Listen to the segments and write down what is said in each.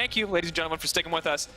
Thank you, ladies and gentlemen, for sticking with us.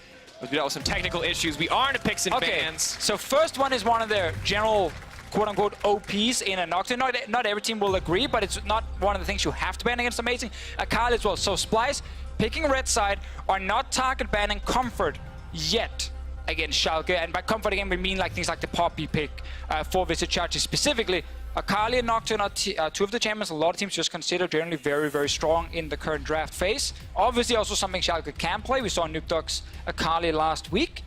We dealt with some technical issues. We are into picks and bans. So first one is one of the general quote-unquote OPs in a Nocturne. Not every team will agree, but it's not one of the things you have to ban against Amazing. Akali as well. So Splyce picking red side are not target banning Comfort yet against Schalke. And by Comfort again, we mean like things like the Poppy pick for Visichachi specifically. Akali and Nocturne are two of the champions a lot of teams just consider generally very, very strong in the current draft phase. Obviously also something Schalke can play. We saw Nukdog's Akali last week.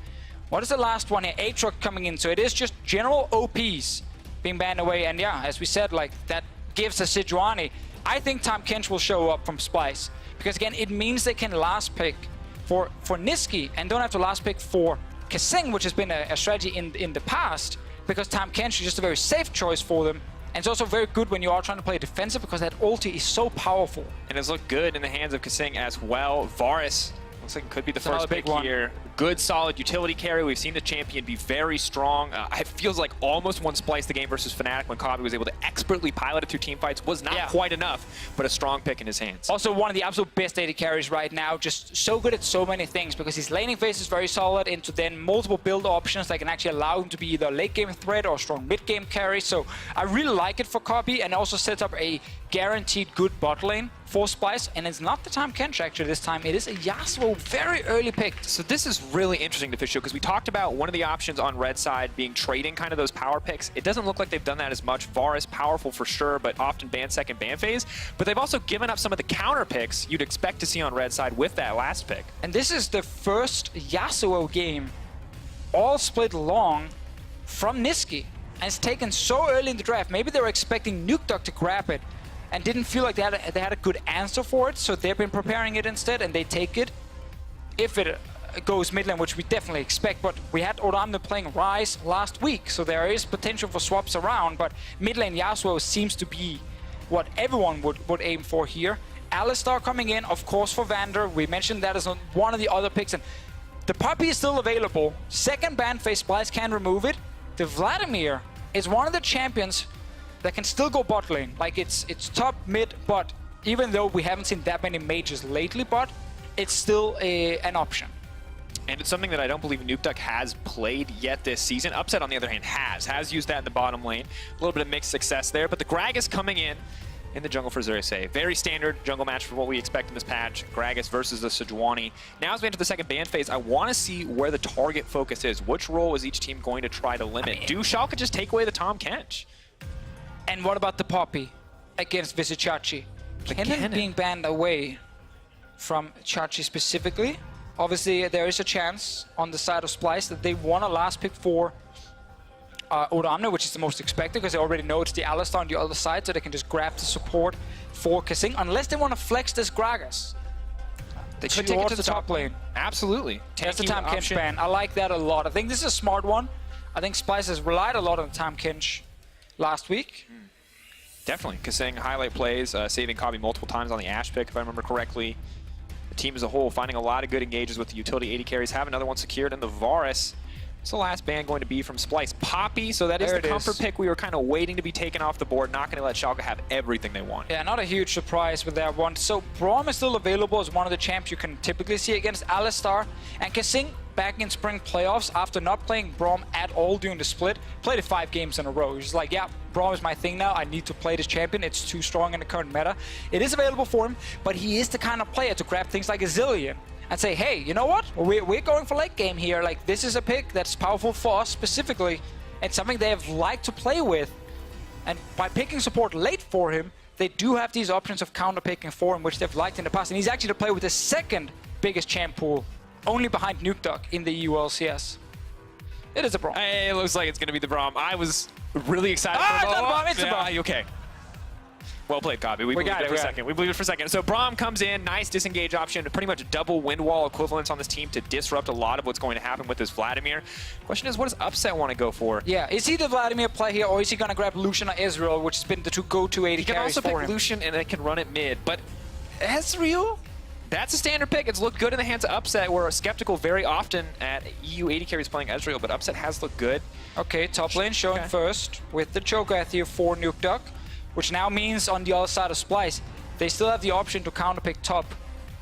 What is the last one here? Aatrox coming in. So it is just general OPs being banned away. And yeah, as we said, like that gives a Sejuani. I think Tahm Kench will show up from Splyce. Because again, it means they can last pick for Niski and don't have to last pick for Kaseng, which has been a strategy in the past. Because Tahm Kench is just a very safe choice for them. And it's also very good when you are trying to play defensive because that ulti is so powerful. And it's looked good in the hands of Kaseng as well. Varus looks like it could be the first pick here. Good, solid utility carry. We've seen the champion be very strong. It feels like almost one Splyce the game versus Fnatic when Kobbe was able to expertly pilot it through team fights. Was not quite enough, but a strong pick in his hands. Also one of the absolute best AD carries right now. Just so good at so many things because his laning phase is very solid into then multiple build options that can actually allow him to be either a late game threat or a strong mid game carry. So I really like it for Kobbe and also sets up a guaranteed good bot lane for Splyce. And it's not the Tahm Kench actually this time. It is a Yasuo very early pick. So this is really interesting to Fish because we talked about one of the options on red side being trading kind of those power picks. It doesn't look like they've done that as much. Varus powerful for sure, but often ban second ban phase. But they've also given up some of the counter picks you'd expect to see on red side with that last pick. And this is the first Yasuo game all split long from Niski. And it's taken so early in the draft. Maybe they were expecting Nukdog to grab it and didn't feel like they had a good answer for it. So they've been preparing it instead and they take it. If it goes mid lane, which we definitely expect, but we had Odamne playing Ryze last week, so there is potential for swaps around, but mid lane Yasuo seems to be what everyone would aim for here. Alistar coming in, of course, for Vander. We mentioned that as one of the other picks, and the Poppy is still available. Second ban phase, Splyce can remove it. The Vladimir is one of the champions that can still go bot lane. Like it's top, mid, bot. Even though we haven't seen that many mages lately, but it's still an option. And it's something that I don't believe Nukdog has played yet this season. Upset, on the other hand, has used that in the bottom lane. A little bit of mixed success there, but the Gragas coming in the jungle for Xerath. Very standard jungle match for what we expect in this patch. Gragas versus the Sejuani. Now as we enter the second ban phase, I want to see where the target focus is. Which role is each team going to try to limit? Do Schalke just take away the Tahm Kench? And what about the Poppy against Visichachi? Kennen being banned away from Chachi specifically. Obviously, there is a chance on the side of Splyce that they want a last pick for Odamne, which is the most expected because they already know it's the Alistar on the other side, so they can just grab the support for Kaseng, unless they want to flex this Gragas. They could take it to the top lane. Absolutely. That's the Tahm Kench ban. I like that a lot. I think this is a smart one. I think Splyce has relied a lot on Tahm Kench last week. Definitely. Kaseng highlight plays, saving Kobbe multiple times on the Ashe pick, if I remember correctly. The team as a whole finding a lot of good engages with the utility AD carries. Have another one secured, and the Varus. What's the last ban going to be from Splyce? Poppy, so that is the comfort pick we were kind of waiting to be taken off the board. Not going to let Schalke have everything they want. Yeah, not a huge surprise with that one. So Braum is still available as one of the champs you can typically see against Alistar. And Kaseng back in spring playoffs after not playing Braum at all during the split. Played it 5 games in a row. He's like, yeah, Braum is my thing now. I need to play this champion. It's too strong in the current meta. It is available for him, but he is the kind of player to grab things like a Zillion and say, hey, you know what? We're going for late game here. Like, this is a pick that's powerful for us specifically and something they have liked to play with. And by picking support late for him, they do have these options of counter picking for him, which they've liked in the past. And he's actually to play with the second biggest champ pool, only behind Nukdog in the EU LCS. It is a Braum. Hey, it looks like it's going to be the Braum. I was really excited for the Braum. It's a Braum. Okay. Well played, Kobbe. We believed it for a second. We believed it for a second. So Braum comes in, nice disengage option, pretty much double wind wall equivalence on this team to disrupt a lot of what's going to happen with this Vladimir. Question is, what does Upset want to go for? Yeah, is he the Vladimir play here, or is he going to grab Lucian or Ezreal, which has been the two go-to AD carries for him? He can also pick Lucian, and it can run it mid, but Ezreal? That's a standard pick. It's looked good in the hands of Upset. We're skeptical very often at EU AD carries playing Ezreal, but Upset has looked good. Okay, top lane showing first with the Cho'Gath here for Nukdog, which now means on the other side of Splyce, they still have the option to counterpick top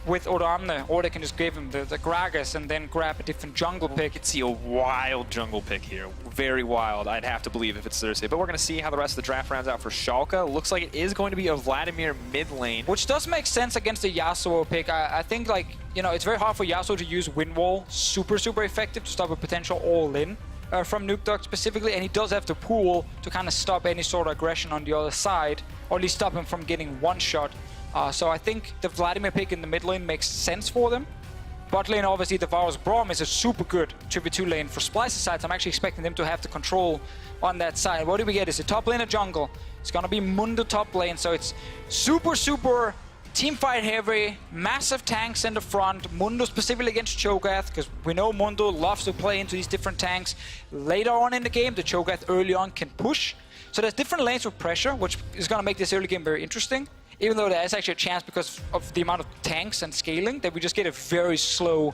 with Oramne, or they can just give him the Gragas and then grab a different jungle pick. You could see a wild jungle pick here. Very wild, I'd have to believe, if it's Thursday. But we're going to see how the rest of the draft rounds out for Schalke. Looks like it is going to be a Vladimir mid lane. Which does make sense against the Yasuo pick. I think, like, you know, it's very hard for Yasuo to use Wind Wall super effective to stop a potential all-in from Nukeduck specifically, and he does have the pool to kind of stop any sort of aggression on the other side, or at least stop him from getting one shot. So I think the Vladimir pick in the mid lane makes sense for them. Bot lane, obviously, the Varus Braum is a super good 2v2 lane. For Splyce's side, I'm actually expecting them to have the control on that side. What do we get? Is a top lane, a jungle. It's gonna be Mundo top lane, so it's super team fight heavy, massive tanks in the front. Mundo specifically against Cho'Gath, because we know Mundo loves to play into these different tanks. Later on in the game, the Cho'Gath early on can push. So there's different lanes of pressure, which is gonna make this early game very interesting. Even though there is actually a chance, because of the amount of tanks and scaling, that we just get a very slow,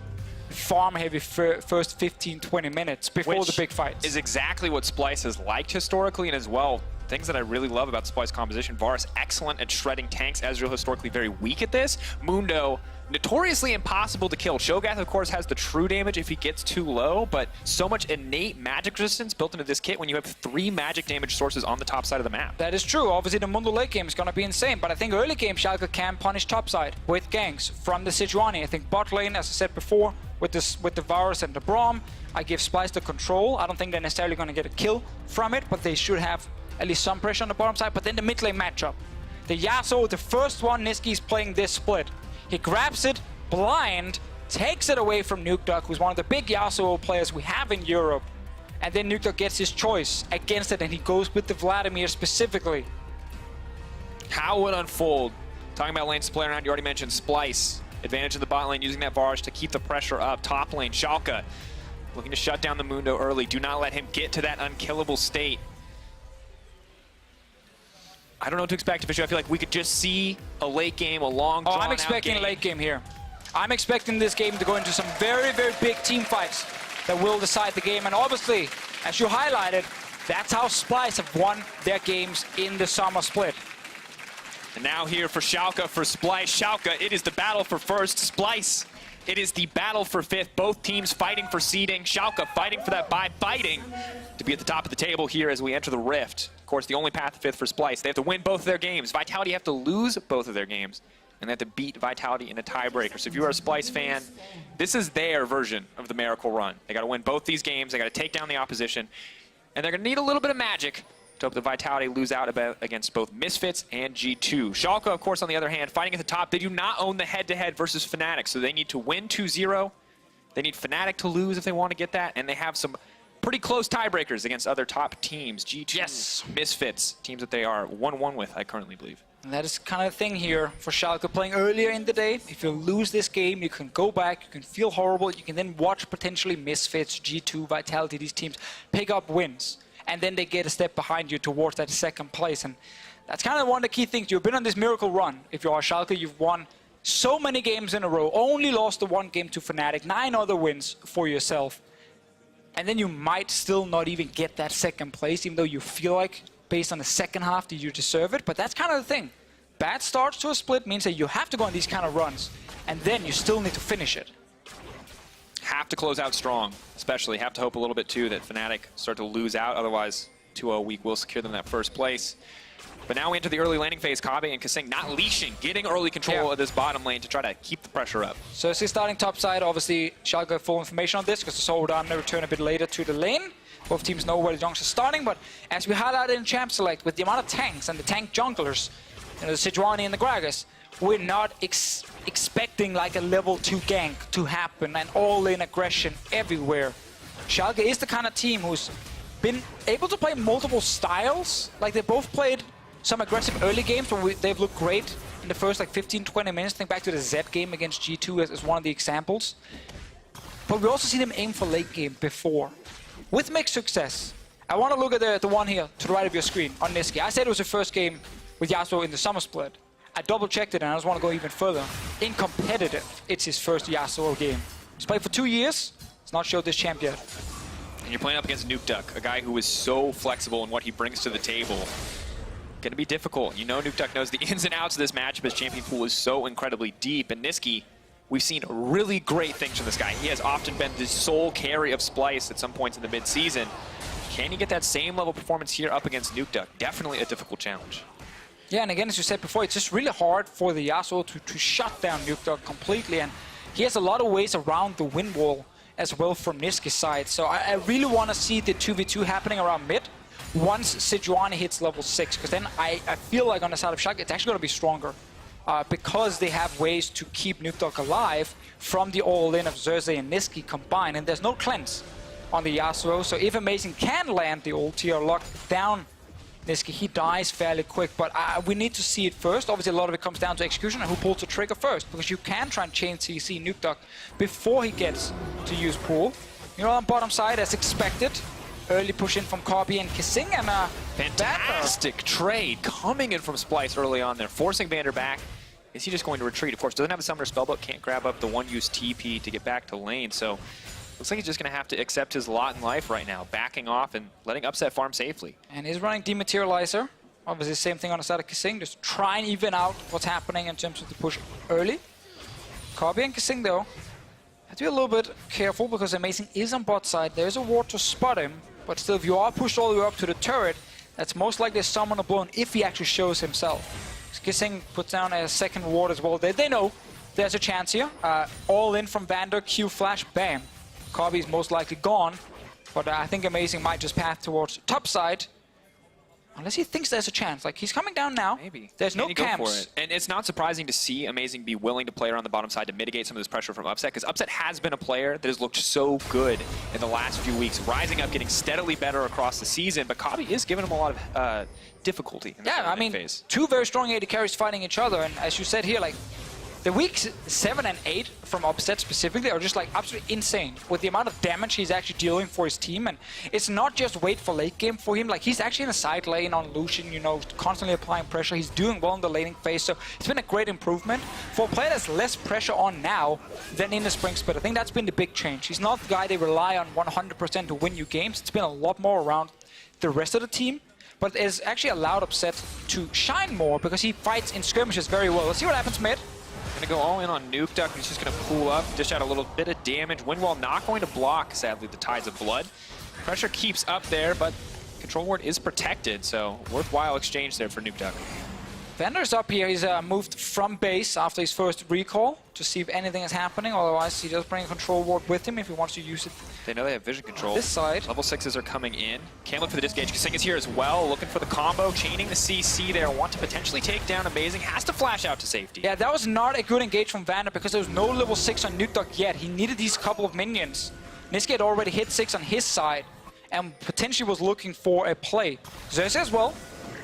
farm-heavy first 15-20 minutes before the big fights. Is exactly what Splyce has liked historically, and as well, things that I really love about Splyce composition. Varus, excellent at shredding tanks. Ezreal, historically very weak at this. Mundo, notoriously impossible to kill. Cho'Gath, of course, has the true damage if he gets too low, but so much innate magic resistance built into this kit when you have 3 magic damage sources on the top side of the map. That is true. Obviously, the Mundo late game is going to be insane, but I think early game Schalke can punish topside with ganks from the Sejuani. I think bot lane, as I said before, with the Varus and the Braum, I give Splyce the control. I don't think they're necessarily going to get a kill from it, but they should have at least some pressure on the bottom side. But then the mid lane matchup. The Yasuo, the first one Niski's playing this split. He grabs it blind, takes it away from Nukeduck, who's one of the big Yasuo players we have in Europe. And then Nukeduck gets his choice against it, and he goes with the Vladimir specifically. How would unfold? Talking about lanes to play around, you already mentioned Splyce. Advantage of the bot lane, using that Varus to keep the pressure up. Top lane, Schalke looking to shut down the Mundo early. Do not let him get to that unkillable state. I don't know what to expect officially. I feel like we could just see a late game, a long drawn-out game. I'm expecting a late game here. I'm expecting this game to go into some very big team fights that will decide the game. And obviously, as you highlighted, that's how Splyce have won their games in the summer split. And now here for Schalke, for Splyce. Schalke, it is the battle for first. Splyce, it is the battle for fifth. Both teams fighting for seeding. Schalke fighting for that bye, fighting to be at the top of the table here as we enter the Rift. Of course, the only path to fifth for Splyce. They have to win both of their games. Vitality have to lose both of their games, and they have to beat Vitality in a tiebreaker. So if you are a Splyce fan, this is their version of the Miracle Run. They got to win both these games. They got to take down the opposition, and they're going to need a little bit of magic to hope the Vitality lose out against both Misfits and G2. Schalke, of course, on the other hand, fighting at the top. They do not own the head-to-head versus Fnatic, so they need to win 2-0. They need Fnatic to lose if they want to get that, and they have some pretty close tiebreakers against other top teams. G2, yes. Misfits, teams that they are 1-1 with, I currently believe. And that is kind of the thing here for Schalke playing earlier in the day. If you lose this game, you can go back, you can feel horrible, you can then watch potentially Misfits, G2, Vitality, these teams pick up wins. And then they get a step behind you towards that second place. And that's kind of one of the key things. You've been on this miracle run. If you are Schalke, you've won so many games in a row, only lost the 1 game to Fnatic, 9 other wins for yourself. And then you might still not even get that second place, even though you feel like, based on the second half, that you deserve it. But that's kind of the thing. Bad starts to a split means that you have to go on these kind of runs, and then you still need to finish it. Have to close out strong, especially. Have to hope a little bit, too, that Fnatic start to lose out. Otherwise, 2-0 week will secure them that first place. But now we enter the early laning phase. Kobbe and Kasing not leashing, getting early control of this bottom lane to try to keep the pressure up. So as he's starting top side, obviously Schalke got full information on this because the Soul Down return a bit later to the lane. Both teams know where the junks are starting, but as we highlighted in Champ Select, with the amount of tanks and the tank junglers, you know, the Sejuani and the Gragas, we're not expecting like a level 2 gank to happen and all-in aggression everywhere. Schalke is the kind of team who's been able to play multiple styles. Like, they both played some aggressive early games where they've looked great in the first like 15-20 minutes. Think back to the Z game against G2 as one of the examples. But we also see them aim for late game before, with mixed success. I want to look at the one here to the right of your screen on Niski. I said it was the first game with Yasuo in the summer split. I double-checked it, and I just want to go even further. In competitive, it's his first Yasuo game. He's played for 2 years. He's not showed this champ yet. And you're playing up against Nukeduck, a guy who is so flexible in what he brings to the table. Going to be difficult. You know Nukeduck knows the ins and outs of this matchup. His champion pool is so incredibly deep. And Niski, we've seen really great things from this guy. He has often been the sole carry of Splyce at some points in the mid-season. Can he get that same level of performance here up against Nukeduck? Definitely a difficult challenge. Yeah, and again, as you said before, it's just really hard for the Yasuo to shut down Nukeduck completely, and he has a lot of ways around the wind wall as well from Niski's side. So I really want to see the 2v2 happening around mid once Sejuani hits level 6, because then I feel like on the side of Schalke, it's actually going to be stronger. Because they have ways to keep Nukeduck alive from the all-in of Xerxes and Niski combined, and there's no cleanse on the Yasuo, so if Amazing can land the ulti or lock down Niski, he dies fairly quick, but we need to see it first. Obviously, a lot of it comes down to execution and who pulls the trigger first, because you can try and chain CC Nukeduck before he gets to use pool. You know, on bottom side, as expected, early push in from Corby and Kissing, and fantastic trade coming in from Splyce early on there, forcing Vander back. Is he just going to retreat? Of course, doesn't have a Summoner Spellbook, can't grab up the one-use TP to get back to lane, so looks like he's just going to have to accept his lot in life right now, backing off and letting Upset farm safely. And he's running Dematerializer. Obviously, same thing on the side of Kissing, just try and even out what's happening in terms of the push early. Corby and Kissing, though, have to be a little bit careful because Amazing is on bot side. There's a ward to spot him, but still, if you are pushed all the way up to the turret, that's most likely a Summoner blown if he actually shows himself. Kissing puts down a second ward as well. They know there's a chance here. All in from Vander, Q flash, bam. Corby's most likely gone, but I think Amazing might just path towards top side. Unless he thinks there's a chance. Like, he's coming down now. Maybe. There's no camps. Go for it. And it's not surprising to see Amazing be willing to play around the bottom side to mitigate some of this pressure from Upset, because Upset has been a player that has looked so good in the last few weeks, rising up, getting steadily better across the season, but Corby is giving him a lot of difficulty in the phase. Two very strong AD carries fighting each other, and as you said here, like, the weeks 7 and 8 from Upset specifically are just like absolutely insane with the amount of damage he's actually dealing for his team. And it's not just wait for late game for him, like he's actually in a side lane on Lucian, you know, constantly applying pressure. He's doing well in the laning phase, so it's been a great improvement. For a player that's less pressure on now than in the spring split, I think that's been the big change. He's not the guy they rely on 100% to win you games. It's been a lot more around the rest of the team, but it's actually allowed Upset to shine more because he fights in skirmishes very well. Let's see what happens mid. Gonna go all in on Nukeduck. He's just gonna pull up, dish out a little bit of damage. Windwall not going to block, sadly, the Tides of Blood. Pressure keeps up there, but Control Ward is protected, so worthwhile exchange there for Nukeduck. Vander's up here. He's moved from base after his first recall to see if anything is happening. Otherwise, he does bring a Control Ward with him if he wants to use it. They know they have vision control. This side. Level 6s are coming in. Can't look for the disengage. Kissing is here as well, looking for the combo, chaining the CC there. Want to potentially take down Amazing. Has to flash out to safety. Yeah, that was not a good engage from Vander because there was no level 6 on Nukeduck yet. He needed these couple of minions. Niski had already hit 6 on his side and potentially was looking for a play. Xerxes as well.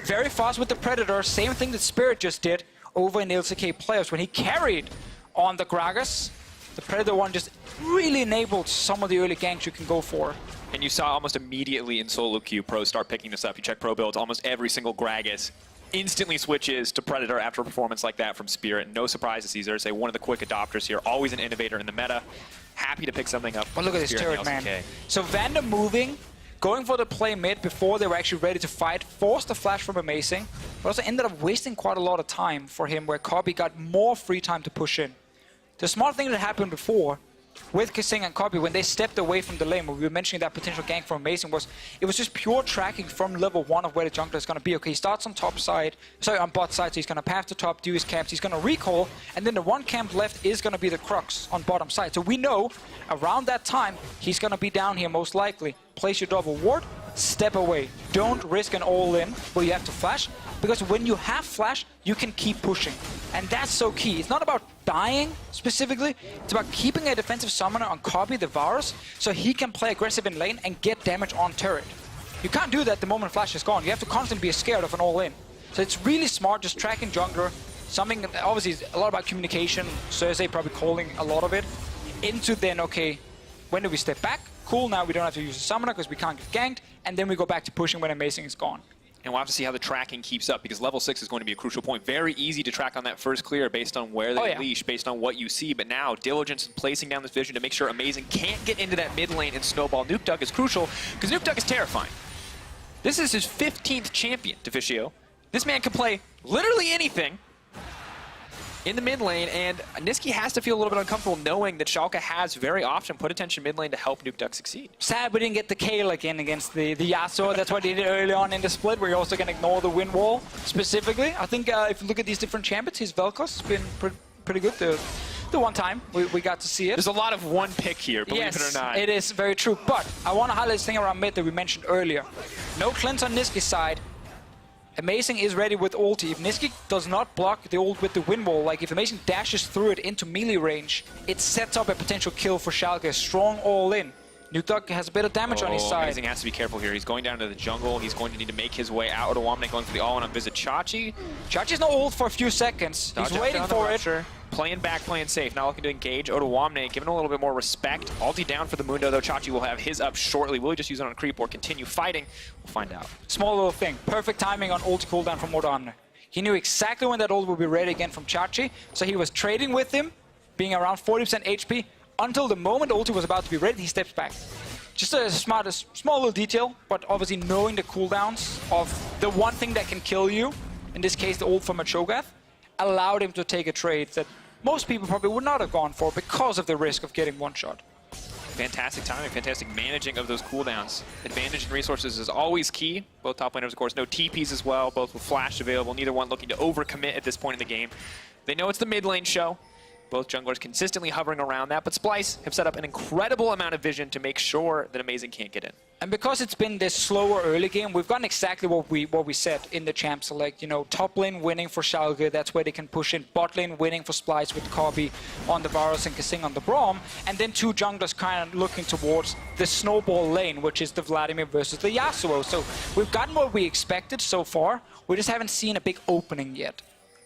Very fast with the Predator, same thing that Spirit just did over in LCK playoffs when he carried on the Gragas. The Predator one just really enabled some of the early ganks you can go for. And you saw almost immediately in solo queue pros start picking this up. You check pro builds, almost every single Gragas instantly switches to Predator after a performance like that from Spirit. No surprise to see Xerxes, one of the quick adopters here, always an innovator in the meta. Happy to pick something up. But look at this turret, man. So Vander moving, going for the play mid before they were actually ready to fight, forced the flash from Amazing, but also ended up wasting quite a lot of time for him where Corby got more free time to push in. The smart thing that happened before with Kissing and Corby when they stepped away from the lane, when we were mentioning that potential gank from Amazing, was it was just pure tracking from level 1 of where the jungler is going to be. Okay, he starts on top side, sorry, on bot side, so he's going to path to top, do his camps, he's going to recall, and then the one camp left is going to be the Crux on bottom side. So we know around that time, he's going to be down here most likely. Place your double ward, step away. Don't risk an all-in where you have to flash, because when you have flash, you can keep pushing. And that's so key. It's not about dying specifically, it's about keeping a defensive summoner on Corby the Varus so he can play aggressive in lane and get damage on turret. You can't do that the moment flash is gone. You have to constantly be scared of an all-in. So it's really smart just tracking jungler, something obviously is a lot about communication, Xerxes probably calling a lot of it, into then, okay, when do we step back? Cool, now we don't have to use a summoner because we can't get ganked, and then we go back to pushing when Amazing is gone. And we'll have to see how the tracking keeps up, because level 6 is going to be a crucial point. Very easy to track on that first clear based on where they leash, based on what you see. But now, diligence and placing down this vision to make sure Amazing can't get into that mid lane and snowball Nukeduck is crucial, because Nukeduck is terrifying. This is his 15th champion, Deficio. This man can play literally anything. in the mid lane, and Niski has to feel a little bit uncomfortable knowing that Schalke has very often put attention mid lane to help Nukeduck succeed. Sad we didn't get the Kale again against the Yasuo. That's what they did early on in the split, where you're also going to ignore the win wall specifically. I think if you look at these different champions, his Vel'Koz has been pretty good. The one time we got to see it. There's a lot of one pick here, believe it or not. It is very true. But I want to highlight this thing around mid that we mentioned earlier. No cleanse on Niski's side. Amazing is ready with ulti. If Niski does not block the ult with the wind wall, like if Amazing dashes through it into melee range, it sets up a potential kill for Schalke. Strong all-in. Nukeduck has a bit of damage on his side. Amazing has to be careful here. He's going down to the jungle. He's going to need to make his way out. Odoamne going for the all-in on Visit Chachi. Chachi's no ult for a few seconds. He's waiting for it. Playing back, playing safe. Now looking to engage Odoamne, giving a little bit more respect. Ulti down for the Mundo, though. Chachi will have his up shortly. Will he just use it on a creep or continue fighting? We'll find out. Small little thing. Perfect timing on ult cooldown from Odoamne. He knew exactly when that ult would be ready again from Chachi, so he was trading with him, being around 40% HP, until the moment ulti was about to be ready, he steps back. Just a small little detail, but obviously knowing the cooldowns of the one thing that can kill you, in this case the ult from a Cho'Gath, allowed him to take a trade that most people probably would not have gone for because of the risk of getting one shot. Fantastic timing, fantastic managing of those cooldowns. Advantage in resources is always key. Both top laners, of course, no TPs as well, both with flash available, neither one looking to overcommit at this point in the game. They know it's the mid lane show. Both junglers consistently hovering around that, but Splyce have set up an incredible amount of vision to make sure that Amazing can't get in. And because it's been this slower early game, we've gotten exactly what we said in the champ select. You know, top lane winning for Schalke, that's where they can push in. Bot lane winning for Splyce with Kobe on the Varus and Kasing on the Braum. And then two junglers kind of looking towards the snowball lane, which is the Vladimir versus the Yasuo. So we've gotten what we expected so far. We just haven't seen a big opening yet.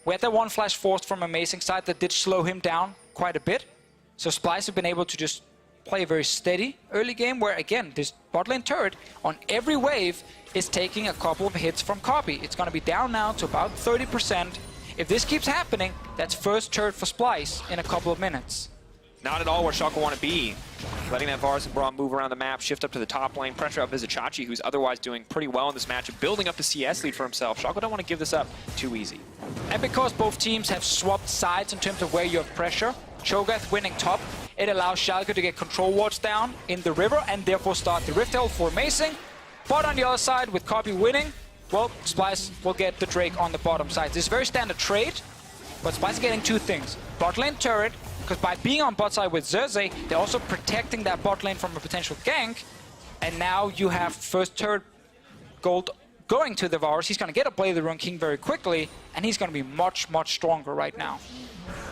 We had that one flash forced from Amazing side that did slow him down quite a bit. So Splyce have been able to just play a very steady early game where, again, this bot lane turret on every wave is taking a couple of hits from Copy. It's going to be down now to about 30%. If this keeps happening, that's first turret for Splyce in a couple of minutes. Not at all where Schalke want to be. Letting that Varus and Braum move around the map, shift up to the top lane, pressure up Visit Chachi, who's otherwise doing pretty well in this matchup, building up the CS lead for himself. Schalke don't want to give this up too easy. And because both teams have swapped sides in terms of where you have pressure, Cho'Gath winning top, it allows Schalke to get control wards down in the river and therefore start the Rift Herald for Amazing. But on the other side, with Copy winning, well, Splyce will get the Drake on the bottom side. This is a very standard trade, but Splyce is getting two things. Bot lane turret, because by being on bot side with Xerxes, they're also protecting that bot lane from a potential gank. And now you have first turret gold going to the Varus. He's going to get a Blade of the Ruined King very quickly, and he's going to be much, much stronger right now.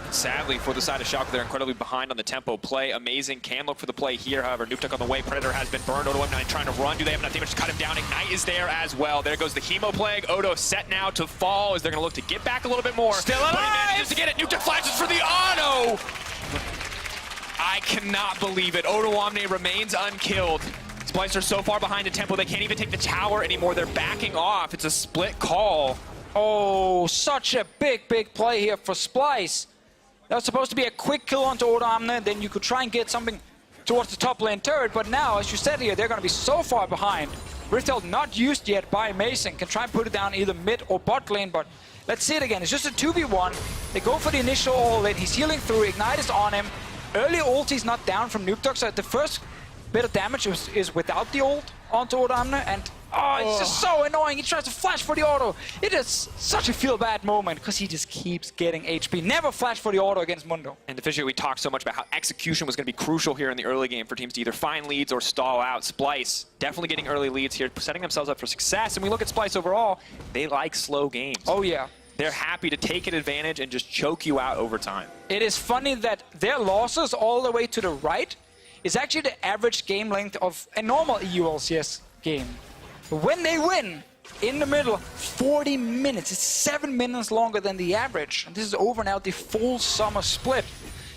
Sadly, for the side of Schalke, they're incredibly behind on the tempo play. Amazing can look for the play here. However, Nukeduck on the way. Predator has been burned. Odo9 trying to run. Do they have enough damage to cut him down? Ignite is there as well. There goes the Hemo Plague. Odo set now to fall as they're going to look to get back a little bit more. Still alive! But he manages to get it. Nukeduck flashes for the auto! I cannot believe it. Odoamne remains unkilled. Splyce are so far behind in tempo, they can't even take the tower anymore. They're backing off. It's a split call. Oh, such a big, big play here for Splyce. That was supposed to be a quick kill onto Odoamne, then you could try and get something towards the top lane turret, but now, as you said here, they're going to be so far behind. Rift Herald not used yet by Amazing, can try and put it down either mid or bot lane, but let's see it again. It's just a 2v1. They go for the initial all-in. He's healing through. Ignite is on him. Early ulti's not down from Nukeduck, so the first bit of damage is without the ult onto Odoamne, and it's just so annoying. He tries to flash for the auto. It is such a feel-bad moment because he just keeps getting HP. Never flash for the auto against Mundo. And officially, we talked so much about how execution was going to be crucial here in the early game for teams to either find leads or stall out. Splyce definitely getting early leads here, setting themselves up for success. And we look at Splyce overall, they like slow games. Oh, yeah. They're happy to take an advantage and just choke you out over time. It is funny that their losses all the way to the right is actually the average game length of a normal EU LCS game. When they win, in the middle, 40 minutes. It's 7 minutes longer than the average. And this is over now, the full summer split.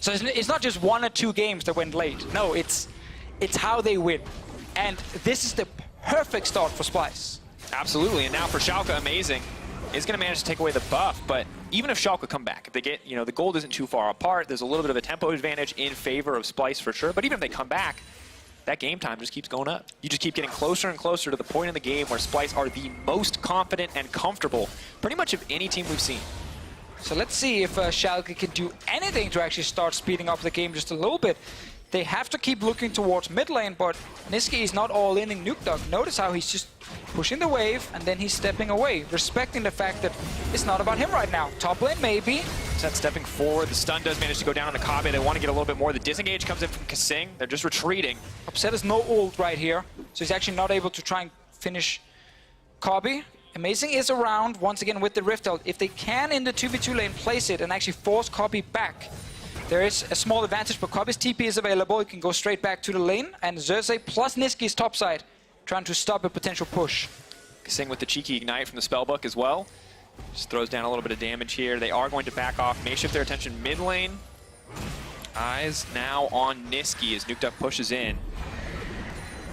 So it's not just 1 or 2 games that went late. No, it's how they win. And this is the perfect start for Splyce. Absolutely, and now for Schalke, Amazing is going to manage to take away the buff, but even if Schalke come back, if they get, the gold isn't too far apart, there's a little bit of a tempo advantage in favor of Splyce for sure, but even if they come back, that game time just keeps going up. You just keep getting closer and closer to the point in the game where Splyce are the most confident and comfortable pretty much of any team we've seen. So let's see if Schalke can do anything to actually start speeding up the game just a little bit. They have to keep looking towards mid lane, but Niski is not all in Nukeduck. Notice how he's just pushing the wave and then he's stepping away, respecting the fact that it's not about him right now. Top lane, maybe. Set stepping forward. The stun does manage to go down on the Kabe. They want to get a little bit more. The disengage comes in from Kasing. They're just retreating. Upset has no ult right here, so he's actually not able to try and finish Kabe. Amazing is around once again with the Rift ult. If they can in the 2v2 lane place it and actually force Kabe back, there is a small advantage, but Kabe's TP is available. He can go straight back to the lane, and Xerxes plus Niski's topside trying to stop a potential push. Kasing with the cheeky ignite from the spellbook as well. Just throws down a little bit of damage here. They are going to back off. May shift their attention mid lane. Eyes now on Niski as Nukeduck pushes in.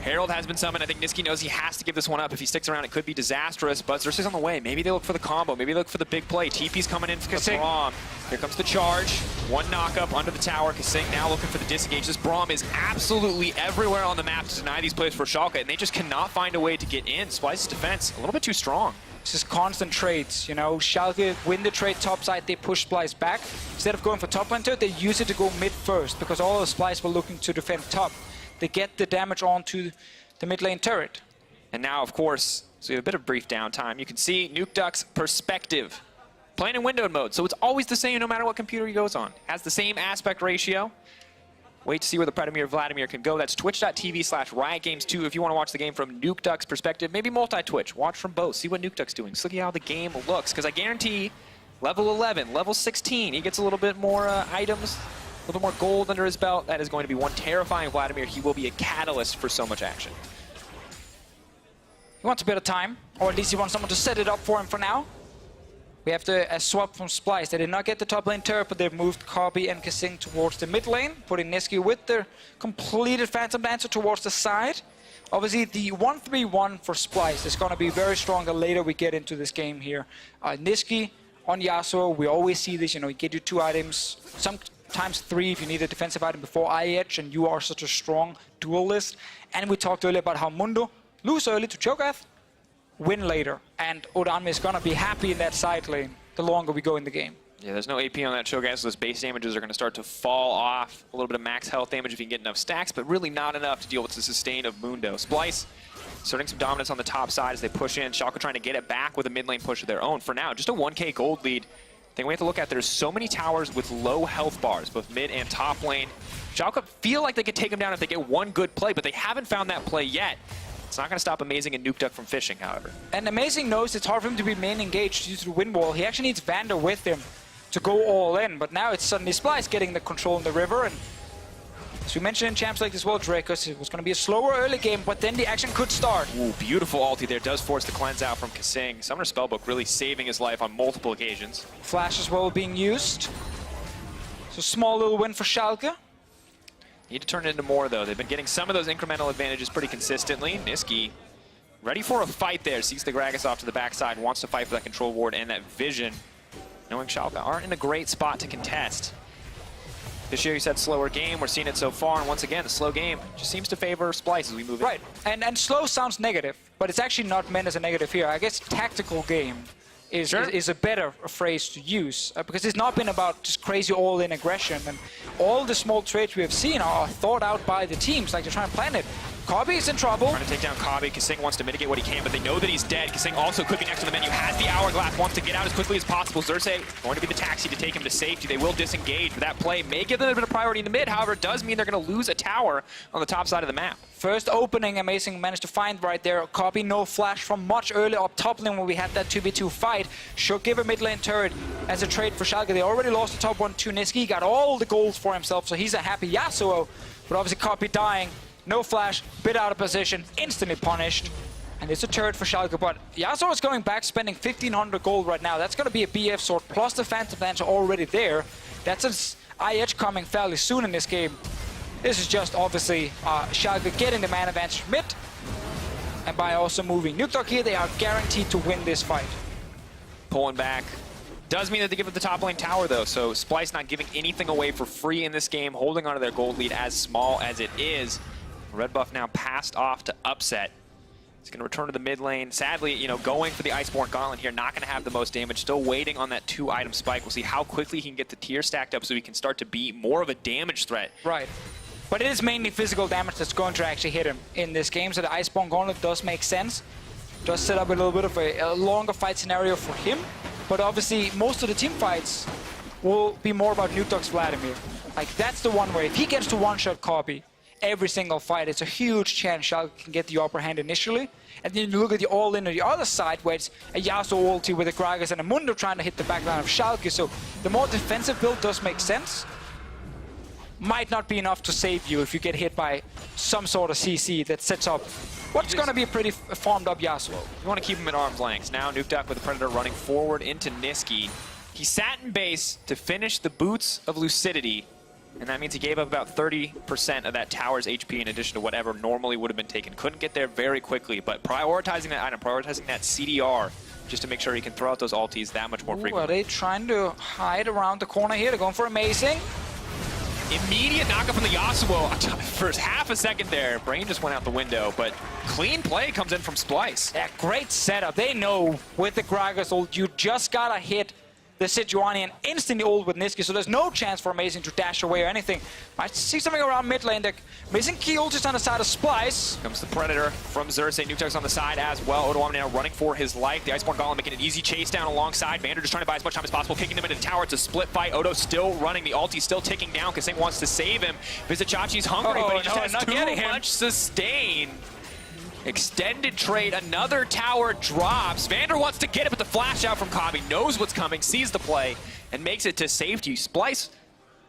Herald has been summoned. I think Niski knows he has to give this one up. If he sticks around, it could be disastrous, but Xerxes on the way. Maybe they look for the combo. Maybe they look for the big play. TP's coming in from the Braum. Here comes the charge. One knock-up under the tower. Kasing now looking for the disengage. This Braum is absolutely everywhere on the map to deny these plays for Schalke, and they just cannot find a way to get in. Splyce's defense a little bit too strong. It's just constant trades, you know. Schalke win the trade topside, they push Splyce back. Instead of going for top lane turret, they use it to go mid first, because all of Splyce were looking to defend top. They get the damage onto the mid lane turret. And now, of course, so we have a bit of brief downtime. You can see Nukeduck's perspective. Playing in windowed mode, so it's always the same no matter what computer he goes on. Has the same aspect ratio. Wait to see where the Predamir Vladimir can go. That's twitch.tv/RiotGames2 if you want to watch the game from Nukeduck's perspective. Maybe multi-Twitch. Watch from both. See what Nukeduck's doing. See how the game looks. Because I guarantee level 11, level 16, he gets a little bit more items, a little bit more gold under his belt. That is going to be one terrifying Vladimir. He will be a catalyst for so much action. He wants a bit of time, or at least he wants someone to set it up for him for now. We have a swap from Splyce. They did not get the top lane turret, but they've moved Kabe and Kasing towards the mid lane, putting Niski with their completed Phantom Dancer towards the side. Obviously, the 1-3-1 for Splyce is going to be very strong the later we get into this game here. Niski on Yasuo, we always see this, you know, he get you 2 items, sometimes 3 if you need a defensive item before IH, and you are such a strong duelist. And we talked earlier about how Mundo lose early to Cho'Gath, win later, and Odanme is going to be happy in that side lane the longer we go in the game. Yeah, there's no AP on that Cho'Gath, so those base damages are going to start to fall off. A little bit of max health damage if you can get enough stacks, but really not enough to deal with the sustain of Mundo. Splyce starting some dominance on the top side as they push in. Schalke trying to get it back with a mid lane push of their own. For now, just a 1k gold lead. Thing we have to look at, there's so many towers with low health bars, both mid and top lane. Schalke feel like they could take them down if they get one good play, but they haven't found that play yet. It's not going to stop Amazing and Nukeduck from fishing, however. And Amazing knows it's hard for him to be main engaged due to the wind wall. He actually needs Vander with him to go all in, but now it's suddenly Splyce getting the control in the river. And as we mentioned in Champs League as well, Dracos, it was going to be a slower early game, but then the action could start. Ooh, beautiful ulti there. Does force the cleanse out from Kasing. Summoner Spellbook really saving his life on multiple occasions. Flash as well being used. So small little win for Schalke. Need to turn it into more, though. They've been getting some of those incremental advantages pretty consistently. Niski ready for a fight there. Sees the Gragas off to the backside, wants to fight for that control ward and that vision. Knowing Schalke aren't in a great spot to contest. This year you said slower game. We're seeing it so far, and once again, the slow game just seems to favor Splyce as we move in. Right, and slow sounds negative, but it's actually not meant as a negative here. I guess tactical game is a better phrase to use, because it's not been about just crazy all-in aggression, and all the small trades we have seen are thought out by the teams, like they're trying to plan it. Kabe is in trouble. Trying to take down Kabe. Kasing wants to mitigate what he can, but they know that he's dead. Kasing also could be next to the menu. Has the hourglass, wants to get out as quickly as possible. Xerxes going to be the taxi to take him to safety. They will disengage, but that play may give them a bit of priority in the mid. However, it does mean they're going to lose a tower on the top side of the map. First opening, Amazing managed to find right there. Kabe no flash from much earlier up top lane when we had that 2v2 fight. Should give a mid lane turret as a trade for Schalke. They already lost the top one to Niski. Got all the goals for himself, so he's a happy Yasuo. But obviously Kabe dying. No flash, bit out of position, instantly punished. And it's a turret for Schalke, but Yasuo is going back, spending 1,500 gold right now. That's going to be a BF sword, plus the Phantom Dancer already there. That's an IH coming fairly soon in this game. This is just, obviously, Schalke getting the man advantage mid. And by also moving Nukeduck here, they are guaranteed to win this fight. Pulling back. Does mean that they give up the top lane tower, though, so Splyce not giving anything away for free in this game, holding onto their gold lead as small as it is. Red buff now passed off to Upset. He's going to return to the mid lane. Sadly, you know, going for the Iceborne Gauntlet here, not going to have the most damage. Still waiting on that 2-item spike. We'll see how quickly he can get the tier stacked up so he can start to be more of a damage threat. Right. But it is mainly physical damage that's going to actually hit him in this game, so the Iceborne Gauntlet does make sense. Does set up a little bit of a longer fight scenario for him, but obviously most of the team fights will be more about Nukdog's Vladimir. Like, that's the one where if he gets to one-shot copy every single fight, it's a huge chance Schalke can get the upper hand initially. And then you look at the all-in on the other side, where it's a Yasuo ulti with a Gragas and a Mundo trying to hit the backline of Schalke. So the more defensive build does make sense. Might not be enough to save you if you get hit by some sort of CC that sets up what's going to be a pretty farmed up Yasuo. You want to keep him at arm's length. Now Nukdog with the Predator running forward into Niski. He sat in base to finish the Boots of Lucidity. And that means he gave up about 30% of that tower's HP in addition to whatever normally would have been taken. Couldn't get there very quickly, but prioritizing that item, prioritizing that CDR, just to make sure he can throw out those ultis that much more frequently. Are they trying to hide around the corner here? They're going for Amazing. Immediate knockup from the Yasuo. For half a second there, Brain just went out the window, but clean play comes in from Splyce. Yeah, great setup. They know with the Gragas ult, you just gotta hit the Sejuani and instantly ult with Niski, so there's no chance for Amazing to dash away or anything. Might see something around mid lane. The Amazing key ult is on the side of Splyce. Comes the Predator from Xerxes. Nukdog's on the side as well. Odoamne now running for his life. The Iceborne Golem making an easy chase down alongside. Vander just trying to buy as much time as possible, kicking them into the tower. It's a split fight. Odo still running. The ulti still ticking down. Kasing wants to save him. Vizichachi's hungry, but he just has too much sustain. Extended trade, another tower drops. Vander wants to get it, but the flash out from Kabi knows what's coming, sees the play, and makes it to safety. Splyce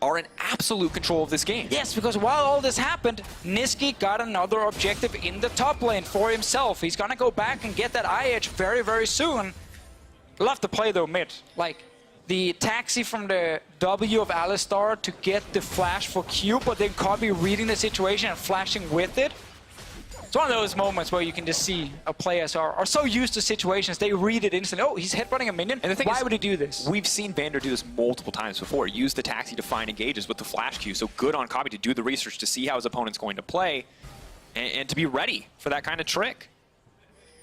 are in absolute control of this game. Yes, because while all this happened, Niski got another objective in the top lane for himself. He's gonna go back and get that IH very, very soon. Love the play though, mid. Like, the taxi from the W of Alistar to get the flash for Q, but then Kabi reading the situation and flashing with it. It's one of those moments where you can just see a players are so used to situations, they read it instantly. Oh, he's headbutting a minion? And the thing Why is, would he do this? We've seen Vander do this multiple times before. Use the taxi to find engages with the flash Q. So good on Kabi to do the research to see how his opponent's going to play and to be ready for that kind of trick.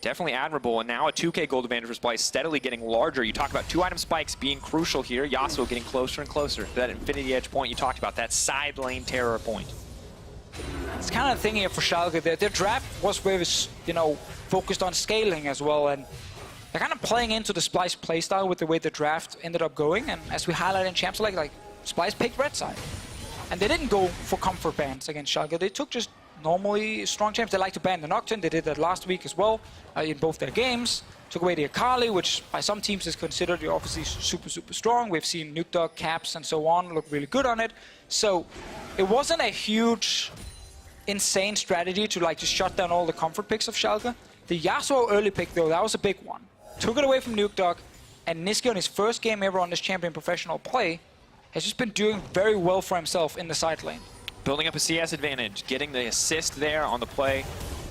Definitely admirable. And now a 2K gold advantage for Splyce, steadily getting larger. You talk about 2-item spikes being crucial here. Yasuo getting closer and closer to that Infinity Edge point you talked about, that side lane terror point. It's kind of the thing here for Schalke. Their draft was very, you know, focused on scaling as well, and they're kind of playing into the Splyce playstyle with the way the draft ended up going. And as we highlighted in Champs League, like Splyce picked red side, and they didn't go for comfort bans against Schalke. They took just normally strong champs. They like to ban the Nocturne. They did that last week as well in both their games. Took away the Akali, which by some teams is considered obviously super, super strong. We've seen Nukdog, Caps, and so on look really good on it. So it wasn't a huge, insane strategy to like just shut down all the comfort picks of Schalke. The Yasuo early pick though, that was a big one. Took it away from Nukdog, and Niski on his first game ever on this champion professional play has just been doing very well for himself in the side lane. Building up a CS advantage, getting the assist there on the play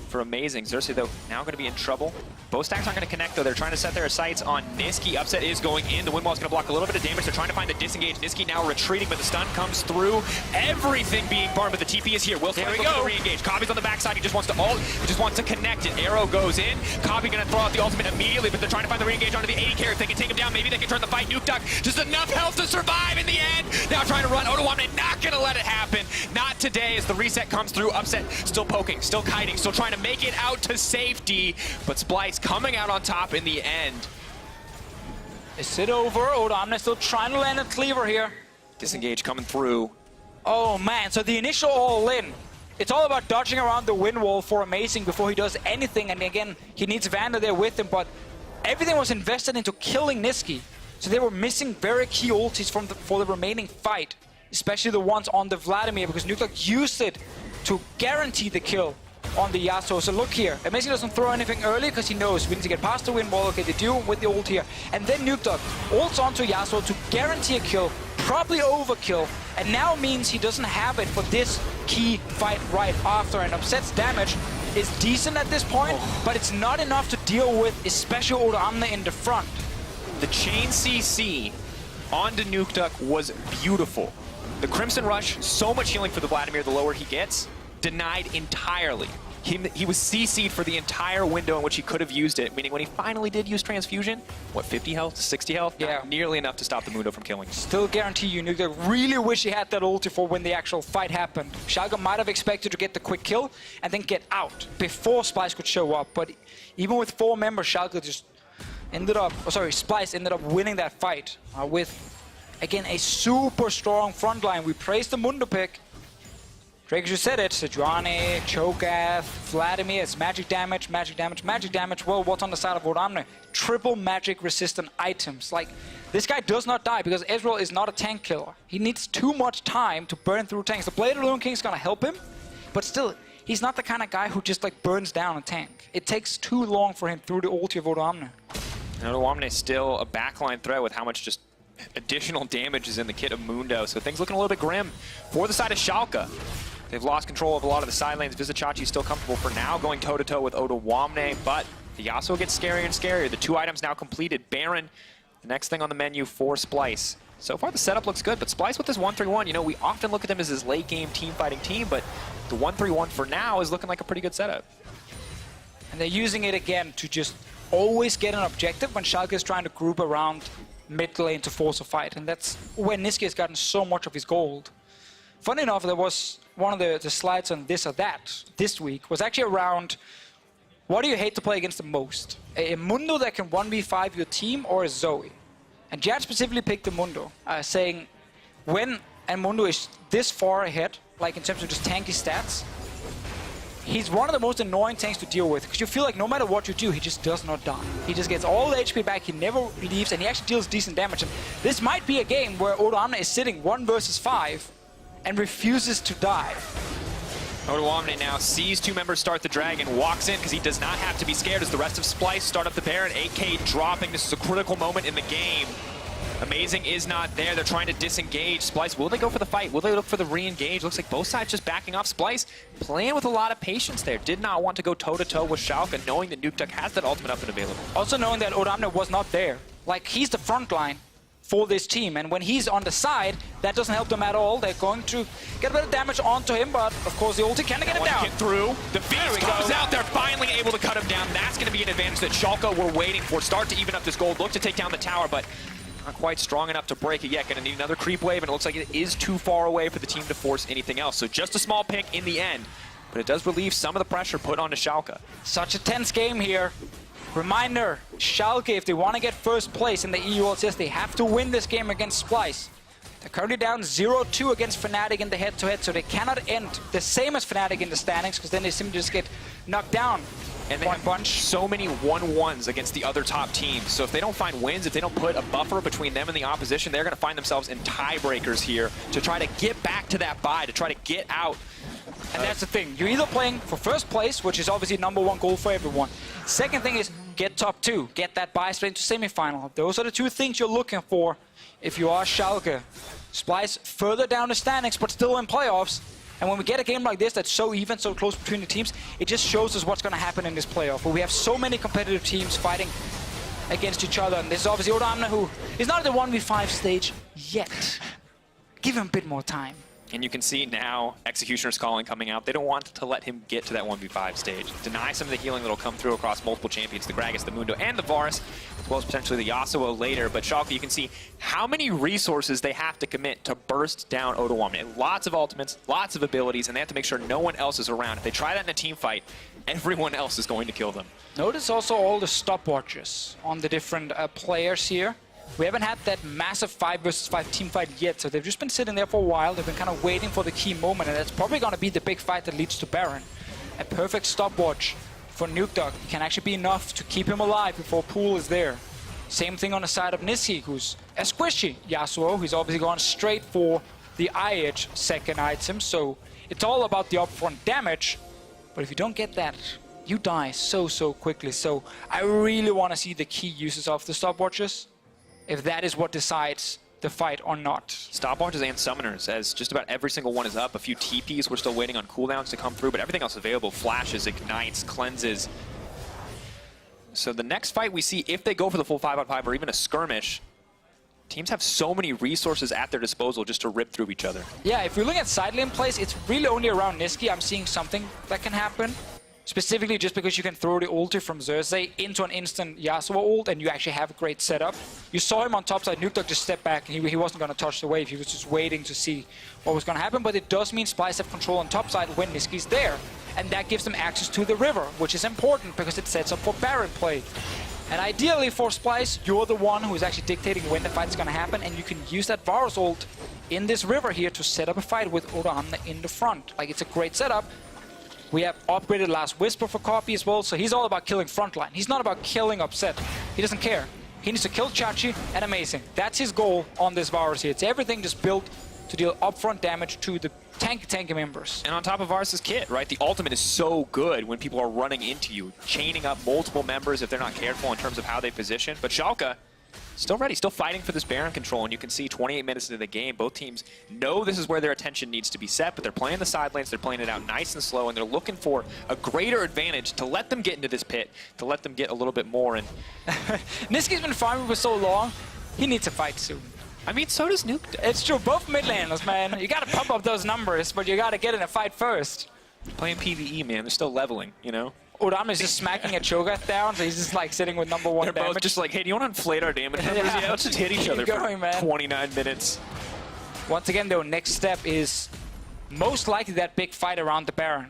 for Amazing. Xerxes, though, now going to be in trouble. Both stacks aren't going to connect, though. They're trying to set their sights on Niski. Upset is going in. The wind wall is going to block a little bit of damage. They're trying to find the disengage. Niski now retreating, but the stun comes through. Everything being farmed, but the TP is here. Will Splyce go for the re-engage. Kabi's on the backside. He just wants to ult. He just wants to connect it. Arrow goes in. Kabi going to throw out the ultimate immediately, but they're trying to find the re-engage onto the AD carry. If they can take him down, maybe they can turn the fight. Nukdog, just enough health to survive in the end. Now trying to run. Odoamne not going to let it happen. Not today as the reset comes through. Upset still poking, still kiting, still trying to make it out to safety, but Splyce coming out on top in the end. Is it over? Odoamne still trying to land a cleaver here. Disengage coming through. Oh man, so the initial all-in, it's all about dodging around the wind wall for Amazing before he does anything, and again, he needs Vander there with him, but everything was invested into killing Niski, so they were missing very key ultis for the remaining fight, especially the ones on the Vladimir, because Nukdog used it to guarantee the kill on the Yasuo. So look here, Amazing doesn't throw anything early because he knows we need to get past the wind wall. Okay, they do with the ult here. And then Nukdog ults onto Yasuo to guarantee a kill, probably overkill, and now means he doesn't have it for this key fight right after. And Upset's damage is decent at this point, but it's not enough to deal with, especially Odoamne in the front. The chain CC onto Nukdog was beautiful. The Crimson Rush, so much healing for the Vladimir the lower he gets. denied entirely. He was CC'd for the entire window in which he could have used it, meaning when he finally did use transfusion, what, 50 health, 60 health? Yeah. Not nearly enough to stop the Mundo from killing him. Still guarantee you, Nuke really wish he had that ulti for when the actual fight happened. Schalke might have expected to get the quick kill and then get out before Splyce could show up, but even with 4 members, Schalke just ended up, Splyce ended up winning that fight with, again, a super strong front line. We praised the Mundo pick. Drake, as you said it, Sejuani, Cho'Gath, Vladimir, it's magic damage, magic damage, magic damage. Well, what's on the side of Odamne? Triple magic resistant items. Like, this guy does not die because Ezreal is not a tank killer. He needs too much time to burn through tanks. The Blade of the Ruined King is gonna help him, but still, he's not the kind of guy who just like burns down a tank. It takes too long for him through the ulti of Odamne. And Odamne is still a backline threat with how much just additional damage is in the kit of Mundo, so things looking a little bit grim for the side of Schalke. They've lost control of a lot of the side lanes. Vizicachi still comfortable for now, going toe-to-toe with Odamne, but the Yasuo gets scarier and scarier. The 2 items now completed. Baron, the next thing on the menu for Splyce. So far, the setup looks good, but Splyce with this 1-3-1, you know, we often look at them as this late-game team-fighting team, but the 1-3-1 for now is looking like a pretty good setup. And they're using it again to just always get an objective when Schalke is trying to group around mid lane to force a fight, and that's where Niski has gotten so much of his gold. Funny enough, there was one of the slides on this or that this week was actually around what do you hate to play against the most? A Mundo that can 1v5 your team or a Zoe? And Jad specifically picked the Mundo, saying when a Mundo is this far ahead, like in terms of just tanky stats, he's one of the most annoying tanks to deal with because you feel like no matter what you do, he just does not die. He just gets all the HP back, he never leaves, and he actually deals decent damage. And this might be a game where Odamne is sitting 1 versus 5 and refuses to die. Odamne now sees 2 members start the dragon, walks in because he does not have to be scared as the rest of Splyce start up the Baron. 8K dropping. This is a critical moment in the game. Amazing is not there. They're trying to disengage. Splyce, will they go for the fight? Will they look for the re-engage? Looks like both sides just backing off. Splyce playing with a lot of patience there. Did not want to go toe-to-toe with Schalke, knowing that Nukeduck has that ultimate up and available. Also knowing that Odamne was not there. Like, he's the front line for this team, and when he's on the side, that doesn't help them at all. They're going to get a bit of damage onto him, but of course the ulti can't get it down. Get through. The Feast comes out. They're finally able to cut him down. That's going to be an advantage that Schalke were waiting for. Start to even up this gold. Look to take down the tower, but not quite strong enough to break it yet. Going to need another creep wave, and it looks like it is too far away for the team to force anything else. So just a small pick in the end, but it does relieve some of the pressure put onto Schalke. Such a tense game here. Reminder, Schalke, if they want to get first place in the EU LCS, they have to win this game against Splyce. They're currently down 0-2 against Fnatic in the head-to-head, so they cannot end the same as Fnatic in the standings, because then they simply just get knocked down. And they have so many 1-1s against the other top teams. So if they don't find wins, if they don't put a buffer between them and the opposition, they're going to find themselves in tiebreakers here to try to get back to that bye, to try to get out. And that's the thing. You're either playing for first place, which is obviously #1 goal for everyone. Second thing is get top 2. Get that bye straight into semifinal. Those are the 2 things you're looking for if you are Schalke. Splyce further down the standings, but still in playoffs. And when we get a game like this that's so even, so close between the teams, it just shows us what's going to happen in this playoff. Where we have so many competitive teams fighting against each other. And this is obviously Odamne, who is not at the 1v5 stage yet. Give him a bit more time. And you can see now Executioner's Calling coming out. They don't want to let him get to that 1v5 stage. Deny some of the healing that will come through across multiple champions, the Gragas, the Mundo, and the Varus, as well as potentially the Yasuo later. But Schalke, you can see how many resources they have to commit to burst down Odamne. Lots of ultimates, lots of abilities, and they have to make sure no one else is around. If they try that in a team fight, everyone else is going to kill them. Notice also all the stopwatches on the different players here. We haven't had that massive 5 versus 5 team fight yet, so they've just been sitting there for a while. They've been kind of waiting for the key moment, and that's probably going to be the big fight that leads to Baron. A perfect stopwatch for Nukeduck can actually be enough to keep him alive before Pool is there. Same thing on the side of Niski, who's a squishy Yasuo. He's obviously gone straight for the eye-edge second item, so it's all about the upfront damage. But if you don't get that, you die so quickly. So I really want to see the key uses of the stopwatches, if that is what decides the fight or not. Stopwatches and summoners, as just about every single one is up. A few TPs, we're still waiting on cooldowns to come through, but everything else available, flashes, ignites, cleanses. So the next fight we see, if they go for the full 5-on-5 or even a skirmish, teams have so many resources at their disposal just to rip through each other. Yeah, if we look at side lane plays, it's really only around Niski I'm seeing something that can happen. Specifically just because you can throw the ulti from Xerxes into an instant Yasuo ult and you actually have a great setup. You saw him on top side, Nukeduck just step back and he wasn't going to touch the wave, he was just waiting to see what was going to happen, but it does mean Splyce have control on top side when Niski's there. And that gives them access to the river, which is important because it sets up for Baron play. And ideally for Splyce, you're the one who is actually dictating when the fight is going to happen, and you can use that Varus ult in this river here to set up a fight with Odoamne in the front. Like, it's a great setup. We have upgraded Last Whisper for Copy as well, so he's all about killing frontline. He's not about killing Upset. He doesn't care. He needs to kill Chachi, and amazing. That's his goal on this Varus here. It's everything just built to deal upfront damage to the tanky members. And on top of Varus' kit, right? The ultimate is so good when people are running into you, chaining up multiple members if they're not careful in terms of how they position. But Schalke, still ready, still fighting for this Baron control, and you can see 28 minutes into the game, both teams know this is where their attention needs to be set, but they're playing the side lanes, they're playing it out nice and slow, and they're looking for a greater advantage to let them get into this pit, to let them get a little bit more. And Niski's been farming for so long, he needs to fight soon. I mean, so does Nuke. It's true, both mid laners, man. You gotta pump up those numbers, but you gotta get in a fight first. Playing PvE, man, they're still leveling, you know? Odoamne is just smacking a Cho'Gath down, so he's just like sitting with number one They're damage. both just like, hey, do you want to inflate our damage numbers? Yeah, let's just hit each other going, for 29 minutes. Once again, though, next step is most likely that big fight around the Baron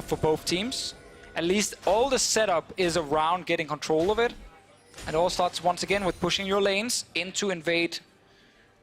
for both teams. At least all the setup is around getting control of it. And it all starts once again with pushing your lanes in to invade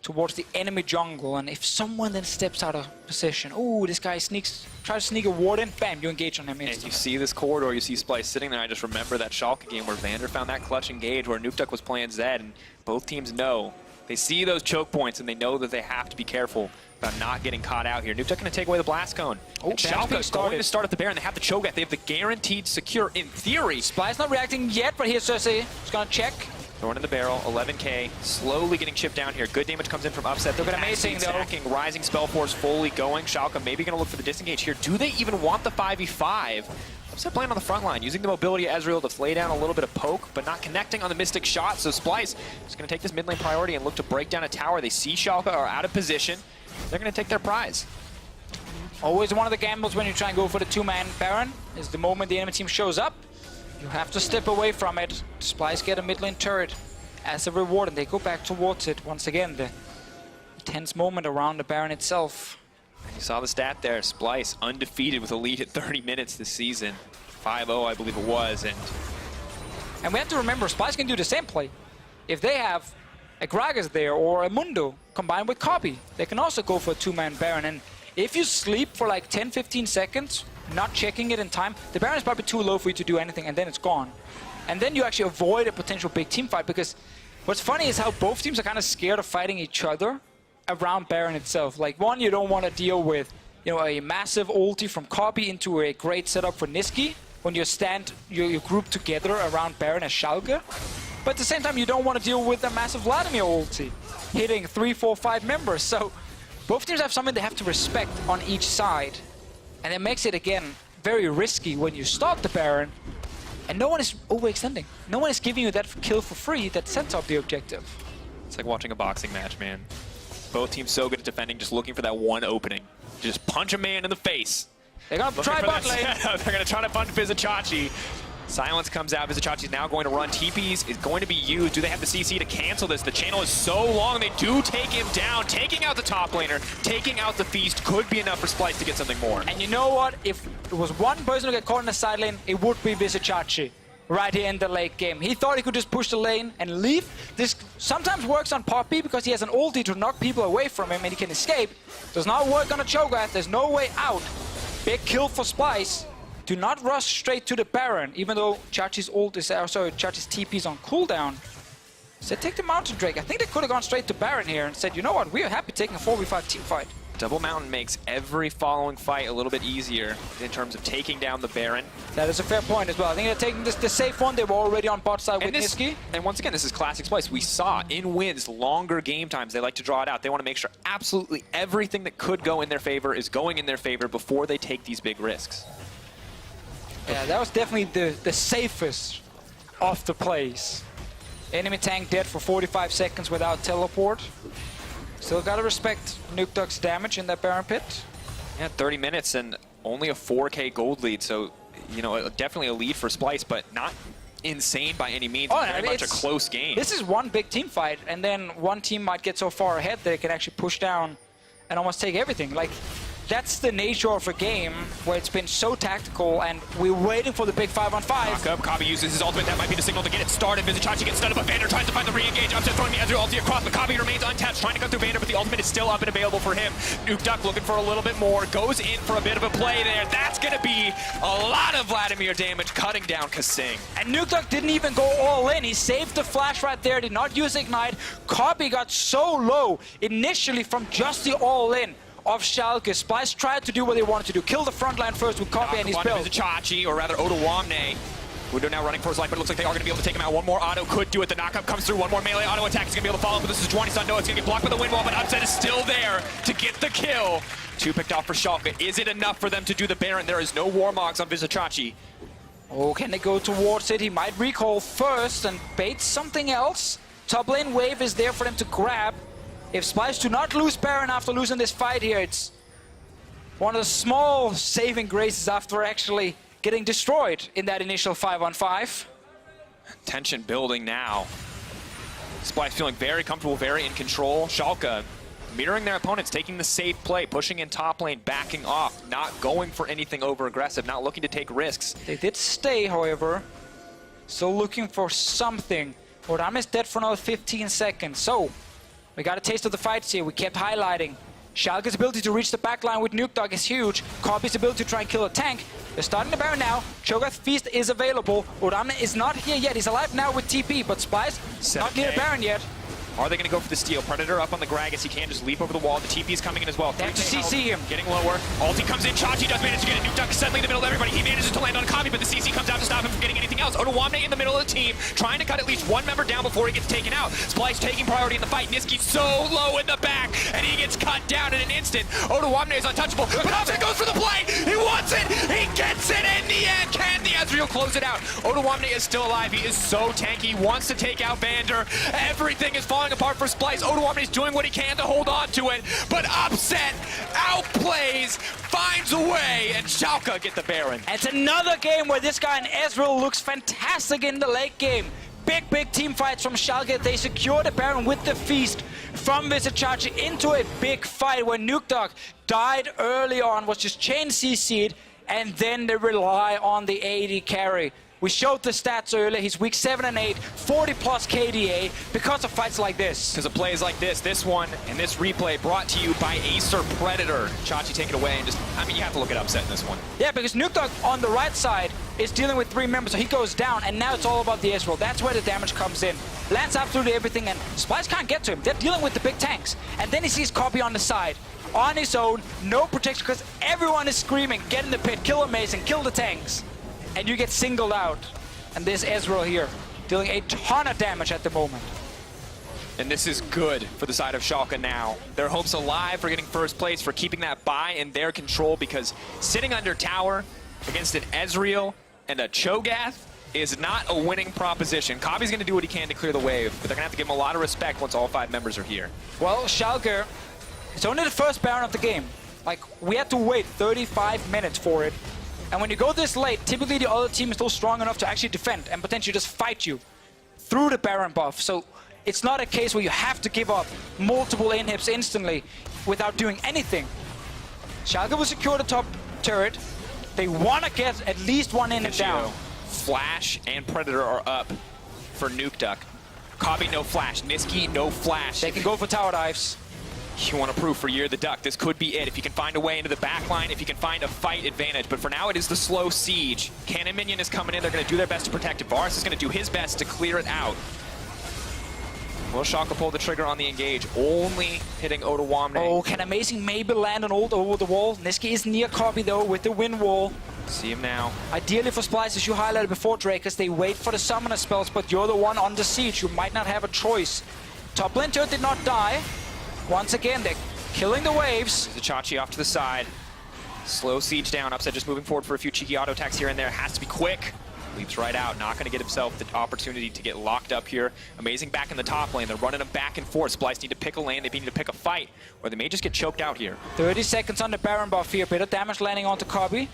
towards the enemy jungle, and if someone then steps out of position, ooh, this guy tries to sneak a ward in, bam, you engage on him instantly. And you see this corridor, you see Splyce sitting there. I just remember that Schalke game where Vander found that clutch engage where Nukeduck was playing Zed, and both teams know. They see those choke points, and they know that they have to be careful about not getting caught out here. Nukeduck going to take away the Blast Cone. Oh, Schalke going to start at the Baron. They have the Cho'Gath. They have the guaranteed secure, in theory. Splyce not reacting yet, but here's Cersei. He's going to check. Thrown in the barrel, 11k, slowly getting chipped down here. Good damage comes in from Upset. They're amazing, though. Stacking, Rising Spell Force fully going. Schalke maybe going to look for the disengage here. Do they even want the 5v5? Upset playing on the front line, using the mobility of Ezreal to lay down a little bit of poke, but not connecting on the Mystic shot. So Splyce is going to take this mid lane priority and look to break down a tower. They see Schalke are out of position. They're going to take their prize. Always one of the gambles when you try and go for the two-man Baron is the moment the enemy team shows up. You have to step away from it. Splyce get a mid lane turret as a reward, and they go back towards it. Once again, the tense moment around the Baron itself. And you saw the stat there. Splyce undefeated with a lead at 30 minutes this season. 5-0, I believe it was. And we have to remember, Splyce can do the same play. If they have a Gragas there or a Mundo combined with Copy, they can also go for a two-man Baron. And if you sleep for like 10-15 seconds, not checking it in time, the Baron is probably too low for you to do anything, and then it's gone. And then you actually avoid a potential big team fight, because what's funny is how both teams are kind of scared of fighting each other around Baron itself. Like, one, you don't want to deal with, you know, a massive ulti from Copy into a great setup for Niski when you group together around Baron as Schalke. But at the same time, you don't want to deal with a massive Vladimir ulti hitting 3, 4, 5 members. So both teams have something they have to respect on each side. And it makes it, again, very risky when you start the Baron and no one is overextending. No one is giving you that kill for free that sets up the objective. It's like watching a boxing match, man. Both teams so good at defending, just looking for that one opening. Just punch a man in the face. They're going to try bot lane. They're going to try to punch Vizichachi. Silence comes out. Vizichachi's now going to run. TPs is going to be used. Do they have the CC to cancel this? The channel is so long. They do take him down. Taking out the top laner, taking out the Feast could be enough for Splyce to get something more. And you know what? If there was one person who get caught in the side lane, it would be Vizichachi right here in the late game. He thought he could just push the lane and leave. This sometimes works on Poppy because he has an ulti to knock people away from him and he can escape. Does not work on a Cho'Gath. There's no way out. Big kill for Splyce. Do not rush straight to the Baron, even though Chachi's ult is, Chachi's TP is on cooldown. So take the Mountain Drake. I think they could have gone straight to Baron here and said, you know what, we are happy taking a 4v5 team fight. Double Mountain makes every following fight a little bit easier in terms of taking down the Baron. That is a fair point as well. I think they're taking this the safe one. They were already on bot side with Niski. And once again, this is classic Splyce. We saw in wins, longer game times, they like to draw it out. They want to make sure absolutely everything that could go in their favor is going in their favor before they take these big risks. Yeah, that was definitely the safest of the plays. Enemy tank dead for 45 seconds without teleport. Still gotta respect Nukeduck's damage in that Baron pit. Yeah, 30 minutes and only a 4K gold lead, so, you know, definitely a lead for Splyce, but not insane by any means. Oh, Very much a close game. This is one big team fight, and then one team might get so far ahead that they can actually push down and almost take everything. Like, that's the nature of a game where it's been so tactical, and we're waiting for the big 5-on-5. Knock up, Kabi uses his ultimate, that might be the signal to get it started. Vizicachi gets stunned, but Vander tries to find the re-engage. Upset throwing the Ezreal ulti across, but Kabi remains untouched, trying to go through Vander, but the ultimate is still up and available for him. Nukeduck looking for a little bit more, goes in for a bit of a play there. That's gonna be a lot of Vladimir damage, cutting down Kasing. And Nukeduck didn't even go all in. He saved the flash right there, did not use Ignite. Kabi got so low initially from just the all-in of Schalke. Splyce tried to do what they wanted to do. Kill the front line first with Kabi and his build. Vizicachi, or rather Ottawamne. Wudo now running for his life, but it looks like they are going to be able to take him out. One more auto could do it. The knockup comes through. One more melee auto attack. He's going to be able to follow up, but this is Juani Sando. It's going to get blocked by the wind wall, but Upset is still there to get the kill. 2 picked off for Schalke. Is it enough for them to do the Baron? There is no Warmogs on Vizicachi. Oh, can they go towards it? He might recall first and bait something else. Top lane wave is there for them to grab. If Splyce do not lose Baron after losing this fight here, it's one of the small saving graces after actually getting destroyed in that initial 5-on-5. Tension building now. Splyce feeling very comfortable, very in control. Schalke mirroring their opponents, taking the safe play, pushing in top lane, backing off, not going for anything over aggressive, not looking to take risks. They did stay, however, still looking for something. Oram is dead for another 15 seconds, so we got a taste of the fights here. We kept highlighting Schalke's ability to reach the backline with Nukeduck is huge. Kabi's ability to try and kill a tank. They're starting the Baron now. Cho'Gath Feast is available. Orame is not here yet. He's alive now with TP, but Splyce not near the Baron yet. Are they going to go for the steal? Predator up on the Gragas. He can just leap over the wall. The TP is coming in as well. They have to CC him. Getting lower. Ulti comes in. Chachi does manage to get it. Nukeduck suddenly in the middle of everybody. He manages to land on Kabi, but the CC comes out to stop him from getting anything else. Ottawamne in the middle of the team, trying to cut at least one member down before he gets taken out. Splyce taking priority in the fight. Niski so low in the back, and he gets cut down in an instant. Ottawamne is untouchable, but Offset goes for the play. He wants it. He gets it in the end. Can the Ezreal close it out? Ottawamne is still alive. He is so tanky. He wants to take out Vander. Everything is falling apart for Splyce. Ottawamne is doing what he can to hold on to it, but Upset outplays, finds a way, and Schalke get the Baron. It's another game where this guy in Ezreal looks fantastic in the late game. Big team fights from Schalke. They secure the Baron with the feast from Vizicachi into a big fight where Nukeduck died early on, was just chain CC'd, and then they rely on the AD carry. We showed the stats earlier. He's week 7 and 8, 40 plus KDA because of fights like this. Because of plays like this. This one and this replay brought to you by Acer Predator. Chachi take it away and just, I mean, you have to look at Upset in this one. Yeah, because Nukeduck on the right side is dealing with 3 members, so he goes down, and now it's all about the Ezreal. That's where the damage comes in. Lands absolutely everything, and Splyce can't get to him. They're dealing with the big tanks. And then he sees Kabi on the side. On his own, no protection, because everyone is screaming, get in the pit, kill Amazing, kill the tanks. And you get singled out. And this Ezreal here, dealing a ton of damage at the moment. And this is good for the side of Schalke now. Their hopes alive for getting first place, for keeping that buy in their control, because sitting under tower against an Ezreal and a Cho'Gath is not a winning proposition. Kabi's going to do what he can to clear the wave, but they're going to have to give him a lot of respect once all 5 members are here. Well, Schalke, it's only the first Baron of the game. Like, we had to wait 35 minutes for it. And when you go this late, typically the other team is still strong enough to actually defend and potentially just fight you through the Baron buff. So it's not a case where you have to give up multiple inhibs instantly without doing anything. Schalke will secure the top turret. They want to get at least one inhib down. Flash and Predator are up for Nukeduck. Kabi no flash, Niski no flash. They can go for tower dives. You want to prove for Year the Duck, this could be it. If you can find a way into the back line, if you can find a fight advantage. But for now, it is the slow siege. Cannon Minion is coming in. They're going to do their best to protect it. Varus is going to do his best to clear it out. Will Schalke pull the trigger on the engage, only hitting Ottawamne. Oh, can Amazing maybe land an ult over the wall? Niski is near Kabi, though, with the wind wall. See him now. Ideally for Splyce, as you highlighted before, Drakers, they wait for the summoner spells, but you're the one on the siege. You might not have a choice. Top lane turret did not die. Once again, they're killing the waves. Vizicachi off to the side. Slow siege down. Upset just moving forward for a few cheeky auto attacks here and there. Has to be quick. leaps right out, not going to get himself the opportunity to get locked up here. Amazing back in the top lane. They're running him back and forth. Splyce need to pick a lane. They need to pick a fight, or they may just get choked out here. 30 seconds on the Baron buff here. Bit of damage landing onto Cobby.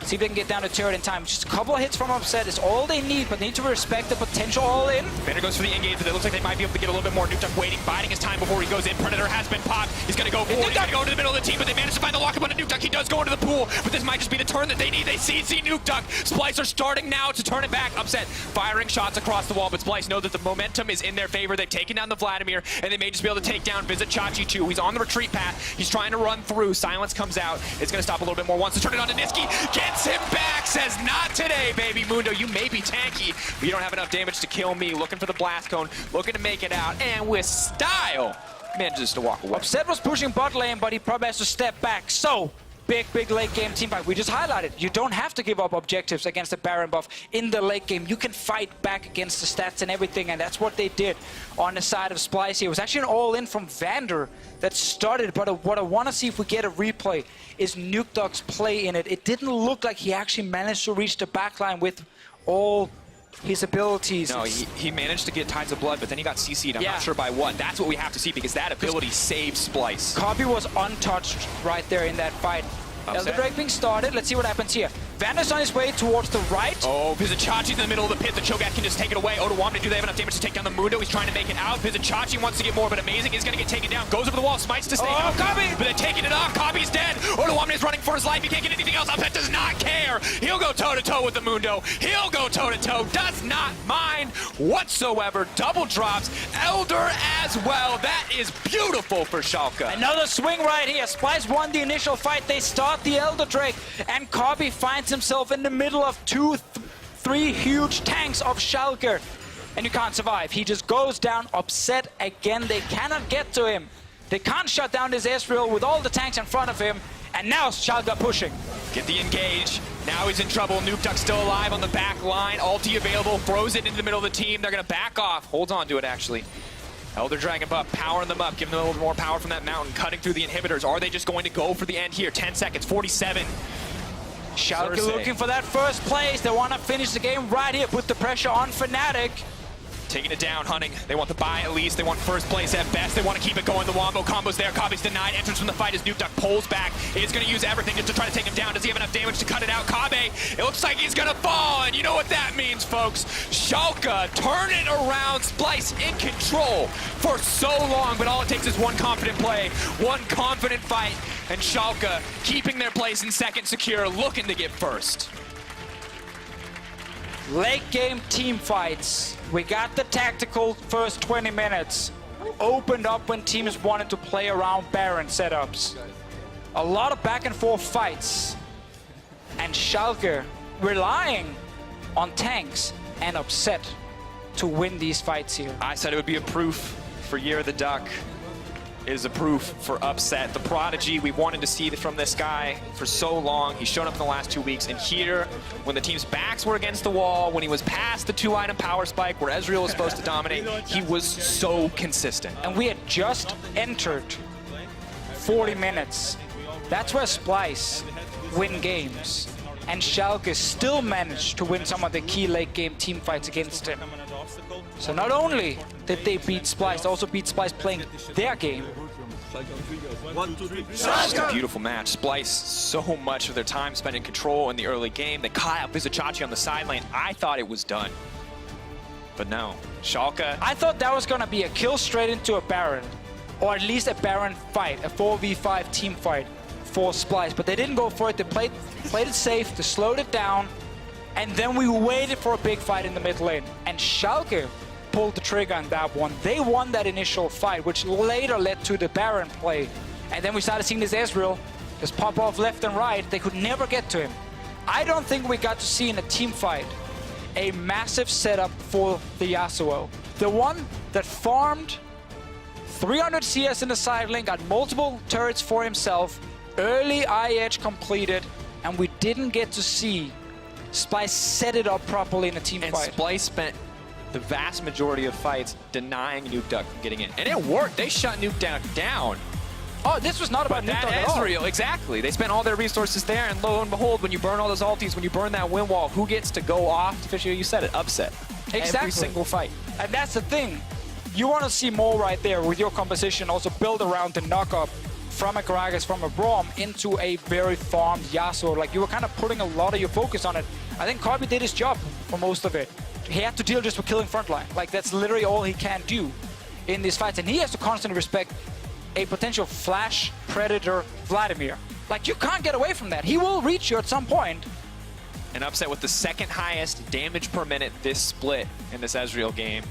See if they can get down to turret in time. Just a couple of hits from Upset is all they need, but they need to respect the potential all-in. Banner goes for the engage, but it looks like they might be able to get a little bit more. Nukeduck waiting, biding his time before he goes in. Predator has been popped. He's going to go forward. He's going to go into the middle of the team, but they managed to find the lockup on a Nukeduck. He does go into the pool, but this might just be the turn that they need. They CC Nukeduck. Splyce are starting now to turn it back. Upset firing shots across the wall, but Splyce know that the momentum is in their favor. They've taken down the Vladimir, and they may just be able to take down Visit Chachi too. He's on the retreat path. He's trying to run through. Silence comes out. It's going to stop a little bit more. Wants to turn it on to Niski. Gets him back. Says, not today, baby. Mundo, you may be tanky, but you don't have enough damage to kill me. Looking for the blast cone, looking to make it out, and with style, manages to walk away. Upset was pushing bot lane, but he probably has to step back. So, big late game team fight. We just highlighted, you don't have to give up objectives against the Baron buff in the late game. You can fight back against the stats and everything, and that's what they did on the side of Splyce here. It was actually an all-in from Vander that started, but what I want to see if we get a replay is Nukeduck's play in it. It didn't look like he actually managed to reach the backline with all his abilities. No, he managed to get Tides of Blood, but then he got CC'd. I'm not sure by what. That's what we have to see, because that ability saved Splyce. Cobby was untouched right there in that fight. Elder Drake being started. Let's see what happens here. Vander's on his way towards the right. Oh, Vizichachi's in the middle of the pit. The Cho'Gath can just take it away. W9D1, do they have enough damage to take down the Mundo? He's trying to make it out. Vizichachi wants to get more, but Amazing is going to get taken down. Goes over the wall, smites to stay out. Cobby! But they're taking it off. Cobby's dead. W9D1 is running for his life. He can't get anything else. Upset does not care. He'll go toe-to-toe with the Mundo. He'll go toe-to-toe. Does not mind whatsoever. Double drops. Elder as well. That is beautiful for Schalke. Another swing right here. Splyce won the initial fight. They start the Elder Drake, and Cobby finds himself in the middle of three huge tanks of Schalke, and you can't survive. He just goes down. Upset again. They cannot get to him. They can't shut down this S04 with all the tanks in front of him, and now Schalke pushing. Get the engage. Now he's in trouble. Nukeduck still alive on the back line. Ulti available. Throws it into the middle of the team. They're going to back off. Holds on to it, actually. Elder Dragon buff, powering them up, giving them a little more power from that mountain, cutting through the inhibitors. Are they just going to go for the end here? 10 seconds, 47. Schalke looking for that first place. They want to finish the game right here. Put the pressure on Fnatic. Taking it down, Hunting. They want the buy at least. They want first place at best. They want to keep it going. The Wombo combo's there. Cobby's denied. Entrance from the fight as Nukeduck pulls back. He's going to use everything just to try to take him down. Does he have enough damage to cut it out? Cobby, it looks like he's going to fall. And you know what that means, folks. Schalke turn it around. Splyce in control for so long. But all it takes is one confident play, one confident fight. And Schalke keeping their place in second secure, looking to get first. Late game team fights. We got the tactical first 20 minutes. Opened up when teams wanted to play around Baron setups. A lot of back and forth fights. And Schalke relying on tanks and Upset to win these fights here. I said it would be a proof for Year of the Duck. It is a proof for Upset. The prodigy we wanted to see from this guy for so long. He's shown up in the last 2 weeks. And here, when the team's backs were against the wall, when he was past the 2-item power spike where Ezreal was supposed to dominate, he was so consistent. And we had just entered 40 minutes. That's where Splyce win games. And Schalke still managed to win some of the key late game team fights against him. So not only did they beat Splyce, they also beat Splyce playing their game. Just a beautiful match. Splyce, so much of their time spent in control in the early game. They caught out Vizichachi on the side lane. I thought it was done. But no, Schalke. I thought that was going to be a kill straight into a Baron. Or at least a Baron fight, a 4v5 team fight for Splyce. But they didn't go for it. They played it safe, they slowed it down. And then we waited for a big fight in the mid lane. And Schalke pulled the trigger on that one. They won that initial fight, which later led to the Baron play. And then we started seeing this Ezreal just pop off left and right. They could never get to him. I don't think we got to see in a team fight a massive setup for the Yasuo. The one that farmed 300 CS in the side lane, got multiple turrets for himself, early eye-edge completed, and we didn't get to see Splyce set it up properly in a team fight. And Splyce spent the vast majority of fights denying Nukeduck from getting in. And it worked. They shut Nukeduck down. Oh, this was not about That Nuketown at all. Ezreal, exactly. They spent all their resources there, and lo and behold, when you burn all those ultis, when you burn that win wall, who gets to go off? Officially, you said it, upset. Exactly. Every single fight. And that's the thing. You want to see more right there with your composition, also build around the knock-up from a Gragas, from a Braum, into a very farmed Yasuo. Like, you were kind of putting a lot of your focus on it. I think Corby did his job for most of it. He had to deal just with killing frontline. Like, that's literally all he can do in these fights. And he has to constantly respect a potential flash predator Vladimir. Like, you can't get away from that. He will reach you at some point. An upset with the second highest damage per minute this split in this Ezreal game.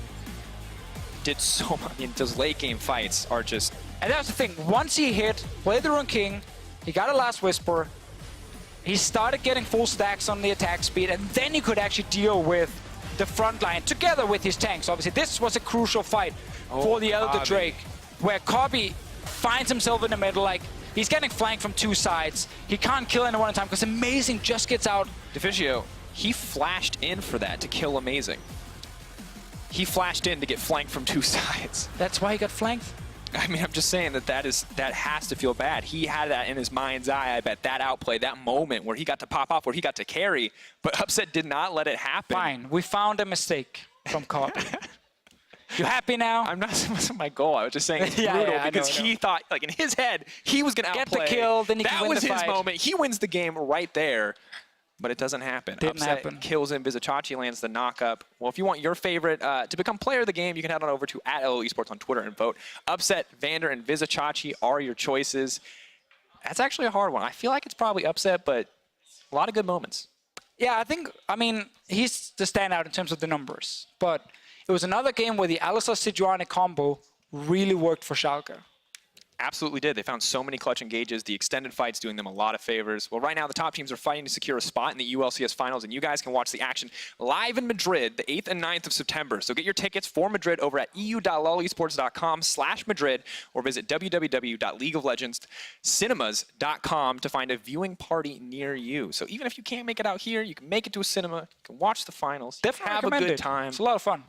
Did so much. I mean, those late game fights are just... And that's the thing. Once he hit, played the Rune King, he got a Last Whisper, he started getting full stacks on the attack speed, and then he could actually deal with the front line together with his tanks. Obviously, this was a crucial fight for the Elder Drake, where Corby finds himself in the middle. Like, he's getting flanked from two sides. He can't kill anyone at a time because Amazing just gets out. Deficio, he flashed in for that to kill Amazing. He flashed in to get flanked from two sides. That's why he got flanked? I mean, I'm just saying that has to feel bad. He had that in his mind's eye. I bet that outplay, that moment where he got to pop off, where he got to carry, but Upset did not let it happen. Fine, we found a mistake from Corby. You happy now? I'm not. That wasn't my goal. I was just saying it's brutal because he thought, like in his head, he was going to outplay. Get the kill, then he can win the fight. That was his moment. He wins the game right there. But it doesn't happen. Didn't Upset happen. kills him. Vizicachi lands the knock-up. Well, if you want your favorite to become player of the game, you can head on over to @LO Esports on Twitter and vote. Upset, Vander, and Vizicachi are your choices. That's actually a hard one. I feel like it's probably Upset, but a lot of good moments. Yeah, I mean, he's the standout in terms of the numbers. But it was another game where the Alistar Sejuani combo really worked for Schalke. Absolutely did. They found so many clutch engages. The extended fight's doing them a lot of favors. Well, right now, the top teams are fighting to secure a spot in the ULCS finals, and you guys can watch the action live in Madrid the 8th and 9th of September. So get your tickets for Madrid over at eu.lolesports.com/Madrid or visit www.leagueoflegendscinemas.com to find a viewing party near you. So even if you can't make it out here, you can make it to a cinema, you can watch the finals, Definitely have a good time. It's a lot of fun.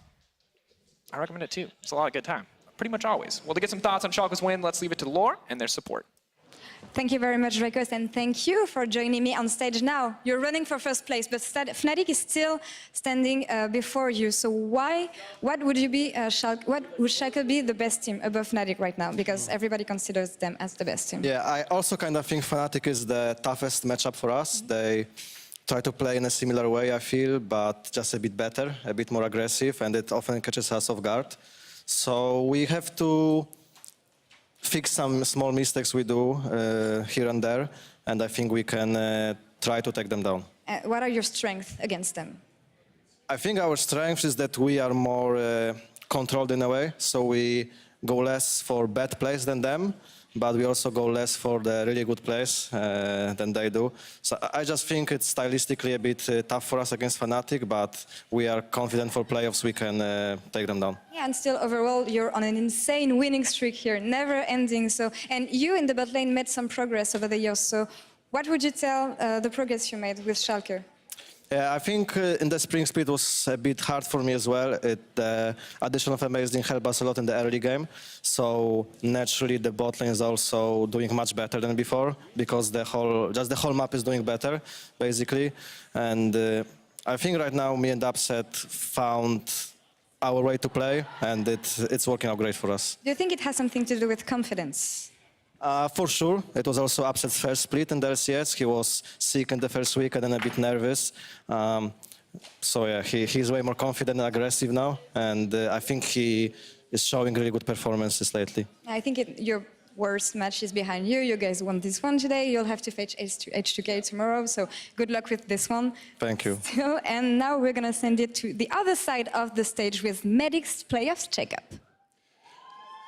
I recommend it too. It's a lot of good time. Pretty much always. Well, to get some thoughts on Schalke's win, let's leave it to Lore and their support. Thank you very much, Dracos, and thank you for joining me on stage now. You're running for first place, but Fnatic is still standing before you. So what would Schalke be the best team above Fnatic right now? Because everybody considers them as the best team. Yeah, I also kind of think Fnatic is the toughest matchup for us. They try to play in a similar way, I feel, but just a bit better, a bit more aggressive, and it often catches us off guard. So we have to fix some small mistakes we do here and there, and I think we can try to take them down. What are your strengths against them? I think our strength is that we are more controlled in a way, so we go less for bad plays than them, but we also go less for the really good plays than they do. So I just think it's stylistically a bit tough for us against Fnatic, but we are confident for playoffs we can take them down. Yeah, and still overall you're on an insane winning streak here, never ending. So, and you in the bot lane made some progress over the years. So what would you tell the progress you made with Schalke? Yeah, I think in the spring split was a bit hard for me as well. The addition of Amazing helped us a lot in the early game. So naturally the bot lane is also doing much better than before because the whole map is doing better, basically. And I think right now me and Upset found our way to play, and it's working out great for us. Do you think it has something to do with confidence? For sure. It was also Upset's first split in the LCS. He was sick in the first week and then a bit nervous. So yeah, he's way more confident and aggressive now. And I think he is showing really good performances lately. I think your worst match is behind you. You guys won this one today. You'll have to face H2K tomorrow. So good luck with this one. Thank you. And now we're going to send it to the other side of the stage with Medic's Playoffs Checkup.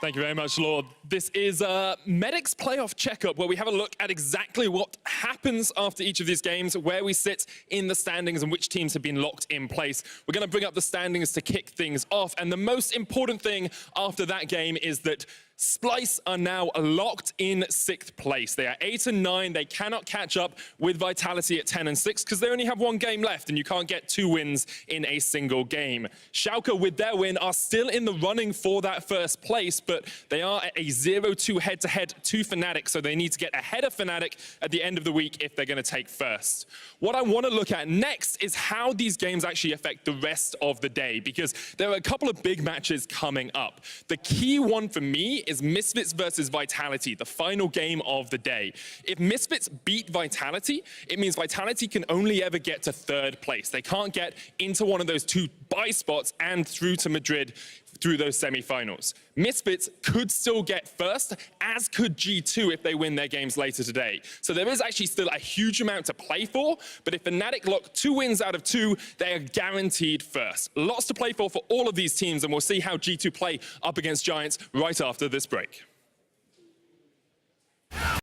Thank you very much, Lord. This is Medic's Playoff Checkup, where we have a look at exactly what happens after each of these games, where we sit in the standings and which teams have been locked in place. We're going to bring up the standings to kick things off. And the most important thing after that game is that Splyce are now locked in 6th place. They are 8 and 9. They cannot catch up with Vitality at 10 and 6 because they only have 1 game left and you can't get 2 wins in a single game. Schalke, with their win, are still in the running for that 1st place, but they are at a 0-2 head-to-head to Fnatic, so they need to get ahead of Fnatic at the end of the week if they're going to take 1st. What I want to look at next is how these games actually affect the rest of the day, because there are a couple of big matches coming up. The key one for me is Misfits versus Vitality, the final game of the day. If Misfits beat Vitality, it means Vitality can only ever get to 3rd place. They can't get into one of those 2 bye spots and through to Madrid through those semi-finals. Misfits could still get 1st, as could G2 if they win their games later today. So there is actually still a huge amount to play for, but if Fnatic lock 2 wins out of 2, they are guaranteed 1st. Lots to play for all of these teams, and we'll see how G2 play up against Giants right after this break.